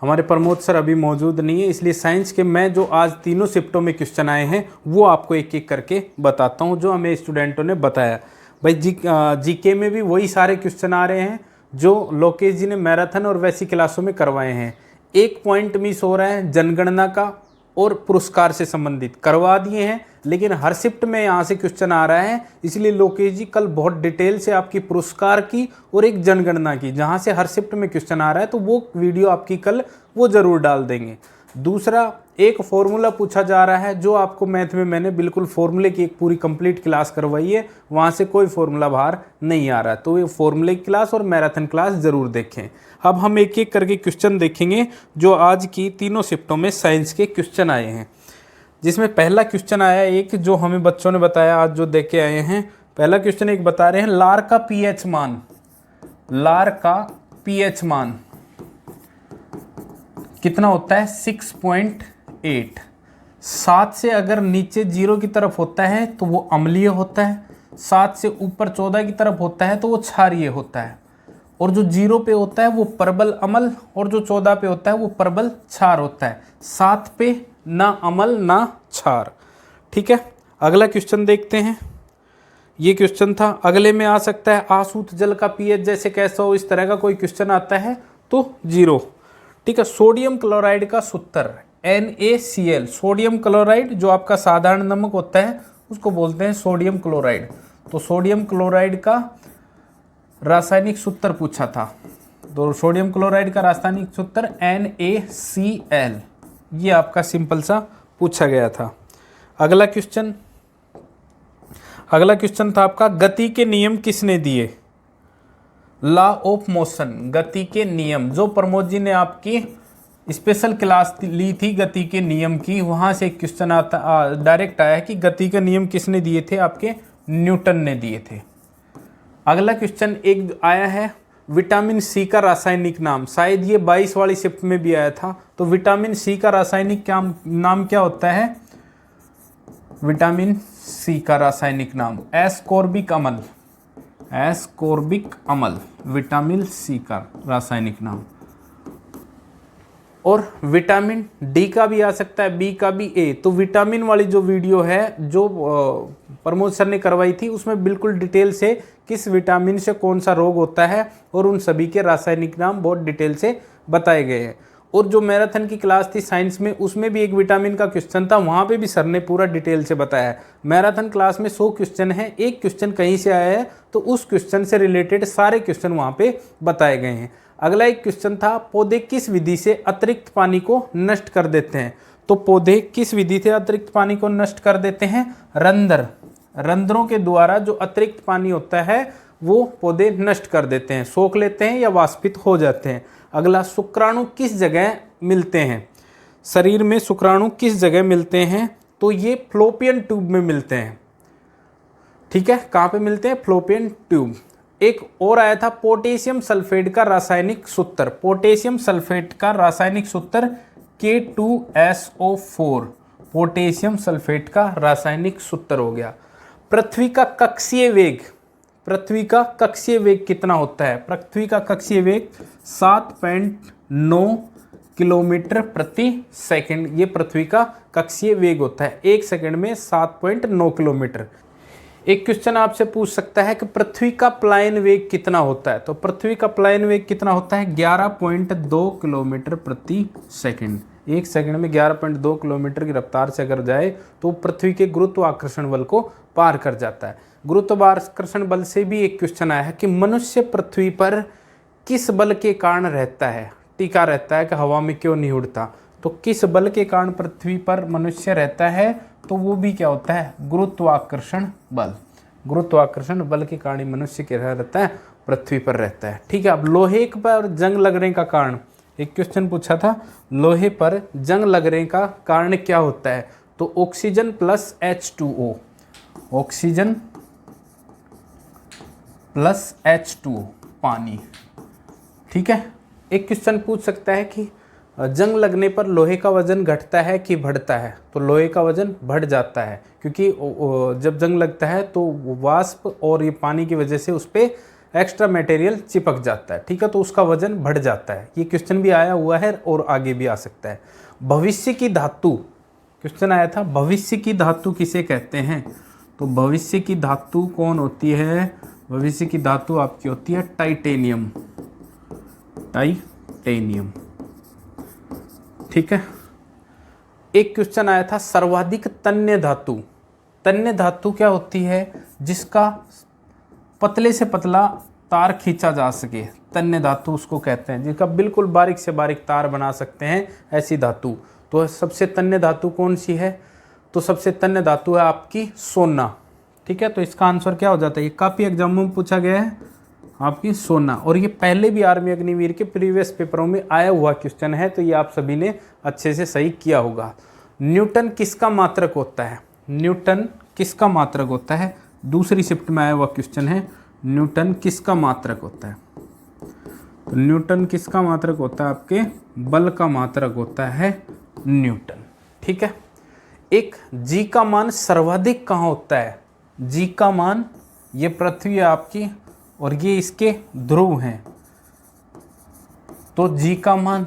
हमारे प्रमोद सर अभी मौजूद नहीं है, इसलिए साइंस के मैं जो आज तीनों शिफ्टों में क्वेश्चन आए हैं वो आपको एक एक करके बताता हूँ, जो हमें स्टूडेंटों ने बताया। भाई जीके में भी वही सारे क्वेश्चन आ रहे हैं जो लोकेश जी ने मैराथन और वैसी क्लासों में करवाए हैं। एक पॉइंट मिस हो रहा है जनगणना का और पुरस्कार से संबंधित, करवा दिए हैं लेकिन हर शिफ्ट में यहाँ से क्वेश्चन आ रहा है, इसलिए लोकेश जी कल बहुत डिटेल से आपकी पुरस्कार की और एक जनगणना की, जहाँ से हर शिफ्ट में क्वेश्चन आ रहा है, तो वो वीडियो आपकी कल वो ज़रूर डाल देंगे। दूसरा, एक फॉर्मूला पूछा जा रहा है, जो आपको मैथ में मैंने बिल्कुल फॉर्मूले की एक पूरी कंप्लीट क्लास करवाई है, वहाँ से कोई फॉर्मूला बाहर नहीं आ रहा, तो ये फॉर्मूले की क्लास और मैराथन क्लास ज़रूर देखें। अब हम एक एक करके क्वेश्चन देखेंगे जो आज की तीनों शिफ्टों में साइंस के क्वेश्चन आए हैं, जिसमें पहला क्वेश्चन आया एक जो हमें बच्चों ने बताया आज जो देख के आए हैं। पहला क्वेश्चन एक बता रहे हैं, लार का पीएच मान, लार का पीएच मान कितना होता है 6.8। 7 से अगर नीचे 0 की तरफ होता है तो वो अम्लीय होता है, 7 से ऊपर 14 की तरफ होता है तो वो क्षारीय होता है, और जो 0 पे होता है वो प्रबल अम्ल, और जो 14 पे होता है वो प्रबल क्षार होता है। 7 पे ना अम्ल ना क्षार। ठीक है, अगला क्वेश्चन देखते हैं। ये क्वेश्चन था, अगले में आ सकता है आसूत जल का पीएच जैसे कैसा हो, इस तरह का कोई क्वेश्चन आता है तो 0। ठीक है, सोडियम क्लोराइड का सूत्र NaCl, सोडियम क्लोराइड जो आपका साधारण नमक होता है उसको बोलते हैं सोडियम क्लोराइड। तो सोडियम क्लोराइड का रासायनिक सूत्र पूछा था, तो सोडियम क्लोराइड का रासायनिक सूत्र NaCl, ये आपका सिंपल सा पूछा गया था। अगला क्वेश्चन था आपका, गति के नियम किसने दिए? लॉ ऑफ मोशन, गति के नियम, जो प्रमोद जी ने आपकी स्पेशल क्लास ली थी गति के नियम की, वहाँ से एक क्वेश्चन आता डायरेक्ट आया कि गति के नियम किसने दिए थे? आपके न्यूटन ने दिए थे। अगला क्वेश्चन एक आया है, विटामिन सी का रासायनिक नाम, शायद ये 22 वाली शिफ्ट में भी आया था। तो विटामिन सी का रासायनिक नाम क्या होता है? विटामिन सी का रासायनिक नाम एस्कॉर्बिक अम्ल, एस्कॉर्बिक अम्ल विटामिन सी का रासायनिक नाम। और विटामिन डी का भी आ सकता है, बी का भी, ए। तो विटामिन वाली जो वीडियो है जो प्रमोद सर ने करवाई थी उसमें बिल्कुल डिटेल से किस विटामिन से कौन सा रोग होता है और उन सभी के रासायनिक नाम बहुत डिटेल से बताए गए हैं। और जो मैराथन की क्लास थी साइंस में, उसमें भी एक विटामिन का क्वेश्चन था, वहाँ पे भी सर ने पूरा डिटेल से बताया। मैराथन क्लास में 100 क्वेश्चन है, एक क्वेश्चन कहीं से आया है तो उस क्वेश्चन से रिलेटेड सारे क्वेश्चन वहाँ पे बताए गए हैं। अगला एक क्वेश्चन था, पौधे किस विधि से अतिरिक्त पानी को नष्ट कर देते हैं? तो पौधे किस विधि से अतिरिक्त पानी को नष्ट कर देते हैं? रंध्र, रंध्रों के द्वारा जो अतिरिक्त पानी होता है वो पौधे नष्ट कर देते हैं, सोख लेते हैं या वाष्पित हो जाते हैं। अगला, शुक्राणु किस जगह मिलते हैं? शरीर में शुक्राणु किस जगह मिलते हैं? तो ये फ्लोपियन ट्यूब में मिलते हैं। ठीक है, कहाँ पे मिलते हैं? Fallopian tube. एक और आया था, पोटेशियम सल्फेट का रासायनिक सूत्र, पोटेशियम सल्फेट का रासायनिक सूत्र K2SO4, पोटेशियम सल्फेट का रासायनिक सूत्र हो गया। पृथ्वी का कक्षीय वेग, पृथ्वी का कक्षीय वेग कितना होता है? पृथ्वी का कक्षीय वेग 7.9 किलोमीटर प्रति सेकंड, ये पृथ्वी का कक्षीय वेग होता है। एक सेकंड में 7.9 किलोमीटर। एक क्वेश्चन आपसे पूछ सकता है कि पृथ्वी का प्लायन वेग कितना होता है? तो पृथ्वी का प्लायन वेग कितना होता है? 11.2 किलोमीटर प्रति सेकंड। एक सेकंड में 11.2 किलोमीटर की रफ्तार से अगर जाए तो पृथ्वी के गुरुत्वाकर्षण बल को पार कर जाता है। गुरुत्वाकर्षण बल से भी एक क्वेश्चन आया है कि मनुष्य पृथ्वी पर किस बल के कारण रहता है, टिका रहता है कि हवा में क्यों नहीं उड़ता, तो किस बल के कारण पृथ्वी पर मनुष्य रहता है, तो वो भी क्या होता है, गुरुत्वाकर्षण बल। गुरुत्वाकर्षण बल के कारण ही मनुष्य क्या रहता है, पृथ्वी पर रहता है। ठीक है, अब लोहे पर जंग लगने का कारण, एक क्वेश्चन पूछा था, लोहे पर जंग लगने का कारण क्या होता है, तो oxygen plus H2O, oxygen plus H2O, पानी। ठीक है, एक क्वेश्चन पूछ सकता है कि जंग लगने पर लोहे का वजन घटता है कि बढ़ता है, तो लोहे का वजन बढ़ जाता है, क्योंकि जब जंग लगता है तो वाष्प और ये पानी की वजह से उस पर एक्स्ट्रा मटेरियल चिपक जाता है। ठीक है, तो उसका वजन बढ़ जाता है। ये क्वेश्चन भी आया हुआ है और आगे भी आ सकता है। भविष्य की धातु, क्वेश्चन आया था, भविष्य की धातु किसे कहते हैं, तो भविष्य की धातु कौन होती है, भविष्य की धातु आपकी होती है टाइटेनियम, टाइटेनियम। ठीक है, एक क्वेश्चन आया था, सर्वाधिक तन्य धातु, तन्य धातु क्या होती है, जिसका पतले से पतला तार खींचा जा सके, तन्य धातु उसको कहते हैं, जिसका बिल्कुल बारीक से बारीक तार बना सकते हैं, ऐसी धातु। तो सबसे तन्य धातु कौन सी है, तो सबसे तन्य धातु है आपकी सोना। ठीक है, तो इसका आंसर क्या हो जाता है, ये काफ़ी एग्जामों में पूछा गया है आपकी सोना, और ये पहले भी आर्मी अग्निवीर के प्रीवियस पेपरों में आया हुआ क्वेश्चन है, तो ये आप सभी ने अच्छे से सही किया होगा। न्यूटन किसका मात्रक होता है, न्यूटन किसका मात्रक होता है, दूसरी शिफ्ट में आया हुआ क्वेश्चन है, न्यूटन किसका मात्रक होता है, तो न्यूटन किसका मात्रक होता है, आपके बल का मात्रक होता है न्यूटन। ठीक है, एक जी का मान सर्वाधिक कहाँ होता है, जी का मान, ये पृथ्वी है आपकी और ये इसके ध्रुव हैं, तो जी का मान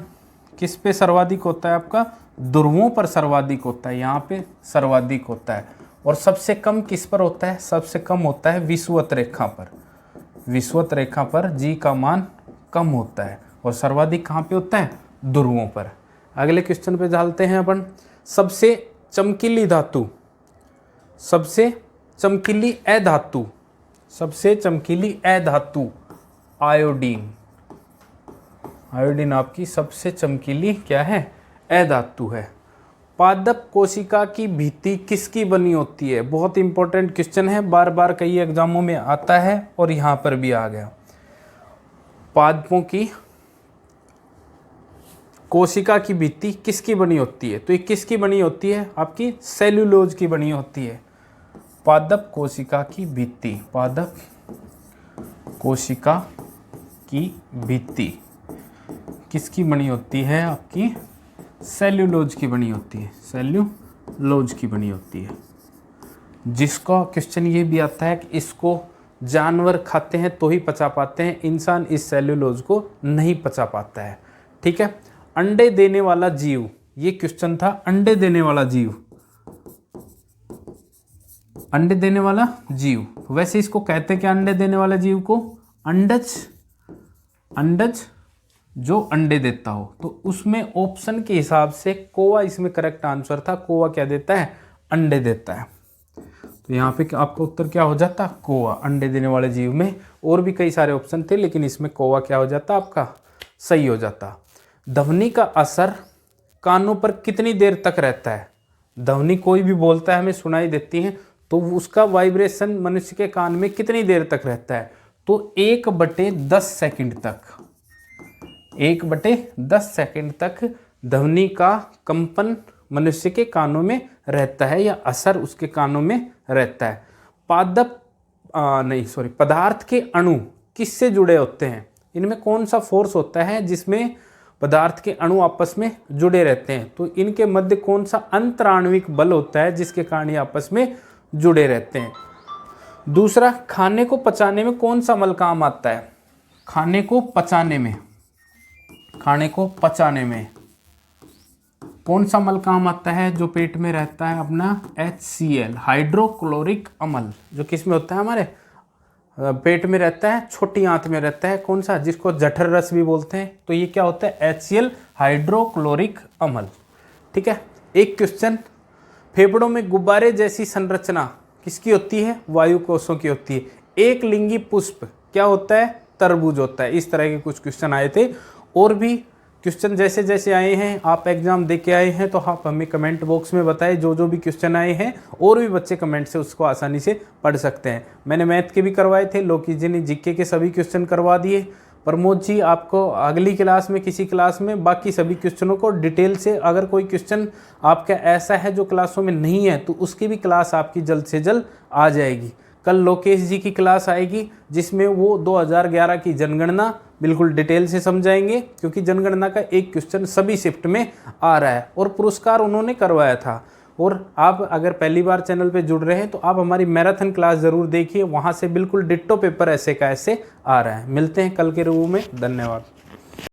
किस पे सर्वाधिक होता है, आपका ध्रुवों पर सर्वाधिक होता है, यहाँ पे सर्वाधिक होता है। और सबसे कम किस पर होता है, सबसे कम होता है विषुवत रेखा पर, विषुवत रेखा पर जी का मान कम होता है, और सर्वाधिक कहाँ पे होता है, ध्रुवों पर। अगले क्वेश्चन पे डालते हैं अपन, सबसे चमकीली धातु, सबसे चमकीली अधातु, सबसे चमकीली अधातु आयोडीन, आयोडीन आपकी सबसे चमकीली क्या है, अधातु है। पादप कोशिका की भित्ति किसकी बनी होती है, बहुत इंपॉर्टेंट क्वेश्चन है, बार बार कई एग्जामों में आता है और यहाँ पर भी आ गया। पादपों की कोशिका की भित्ति किसकी बनी होती है, तो ये किसकी बनी होती है, आपकी सेल्यूलोज की बनी होती है। पादप कोशिका की भित्ति, पादप कोशिका की भित्ति किसकी बनी होती है, आपकी सेल्यूलोज की बनी होती है, सेल्यूलोज की बनी होती है। जिसका क्वेश्चन ये भी आता है कि इसको जानवर खाते हैं तो ही पचा पाते हैं, इंसान इस सेल्यूलोज को नहीं पचा पाता है। ठीक है, अंडे देने वाला जीव, ये क्वेश्चन था, अंडे देने वाला जीव, अंडे देने वाला जीव, वैसे इसको कहते हैं कि अंडे देने वाला जीव को अंडज, अंडज जो अंडे देता हो, तो उसमें ऑप्शन के हिसाब से कौवा इसमें करेक्ट आंसर था। कौवा क्या देता है, अंडे देता है, तो यहाँ पे आपका उत्तर क्या हो जाता, कौवा, अंडे देने वाले जीव में। और भी कई सारे ऑप्शन थे लेकिन इसमें कौवा क्या हो जाता, आपका सही हो जाता। ध्वनि का असर कानों पर कितनी देर तक रहता है, ध्वनि कोई भी बोलता है हमें सुनाई देती है, तो उसका वाइब्रेशन मनुष्य के कान में कितनी देर तक रहता है, तो 1/10 सेकंड तक, 1/10 सेकंड तक ध्वनि का कंपन मनुष्य के कानों में रहता है, या असर उसके कानों में रहता है। पदार्थ के अणु किससे जुड़े होते हैं, इनमें कौन सा फोर्स होता है जिसमें पदार्थ के अणु आपस में जुड़े रहते हैं, तो इनके मध्य कौन सा अंतराण्विक बल होता है जिसके कारण ये आपस में जुड़े रहते हैं। दूसरा, खाने को पचाने में कौन सा मल काम आता है, खाने को पचाने में, खाने को पचाने में कौन सा मल काम आता है, जो पेट में रहता है अपना HCl, हाइड्रोक्लोरिक अम्ल, जो किस में होता है, हमारे पेट में रहता है, छोटी आंत में रहता है, कौन सा, जिसको जठर रस भी बोलते हैं, तो ये क्या होता है, HCl हाइड्रोक्लोरिक अम्ल। ठीक है, एक क्वेश्चन, फेफड़ों में गुब्बारे जैसी संरचना किसकी होती है, वायु कोशों की होती है। एक लिंगी पुष्प क्या होता है, तरबूज होता है। इस तरह के कुछ क्वेश्चन आए थे। और भी क्वेश्चन जैसे जैसे आए हैं, आप एग्जाम दे के आए हैं तो आप हमें कमेंट बॉक्स में बताएं जो जो भी क्वेश्चन आए हैं, और भी बच्चे कमेंट से उसको आसानी से पढ़ सकते हैं। मैंने मैथ के भी करवाए थे, लोकी जी ने जीके के सभी क्वेश्चन करवा दिए। प्रमोद जी आपको अगली क्लास में, किसी क्लास में बाकी सभी क्वेश्चनों को डिटेल से, अगर कोई क्वेश्चन आपका ऐसा है जो क्लासों में नहीं है तो उसकी भी क्लास आपकी जल्द से जल्द आ जाएगी। कल लोकेश जी की क्लास आएगी जिसमें वो 2011 की जनगणना बिल्कुल डिटेल से समझाएंगे, क्योंकि जनगणना का एक क्वेश्चन सभी शिफ्ट में आ रहा है और पुरस्कार उन्होंने करवाया था। और आप अगर पहली बार चैनल पे जुड़ रहे हैं तो आप हमारी मैराथन क्लास ज़रूर देखिए, वहाँ से बिल्कुल डिट्टो पेपर ऐसे का ऐसे आ रहा है। मिलते हैं कल के रिव्यू में। धन्यवाद।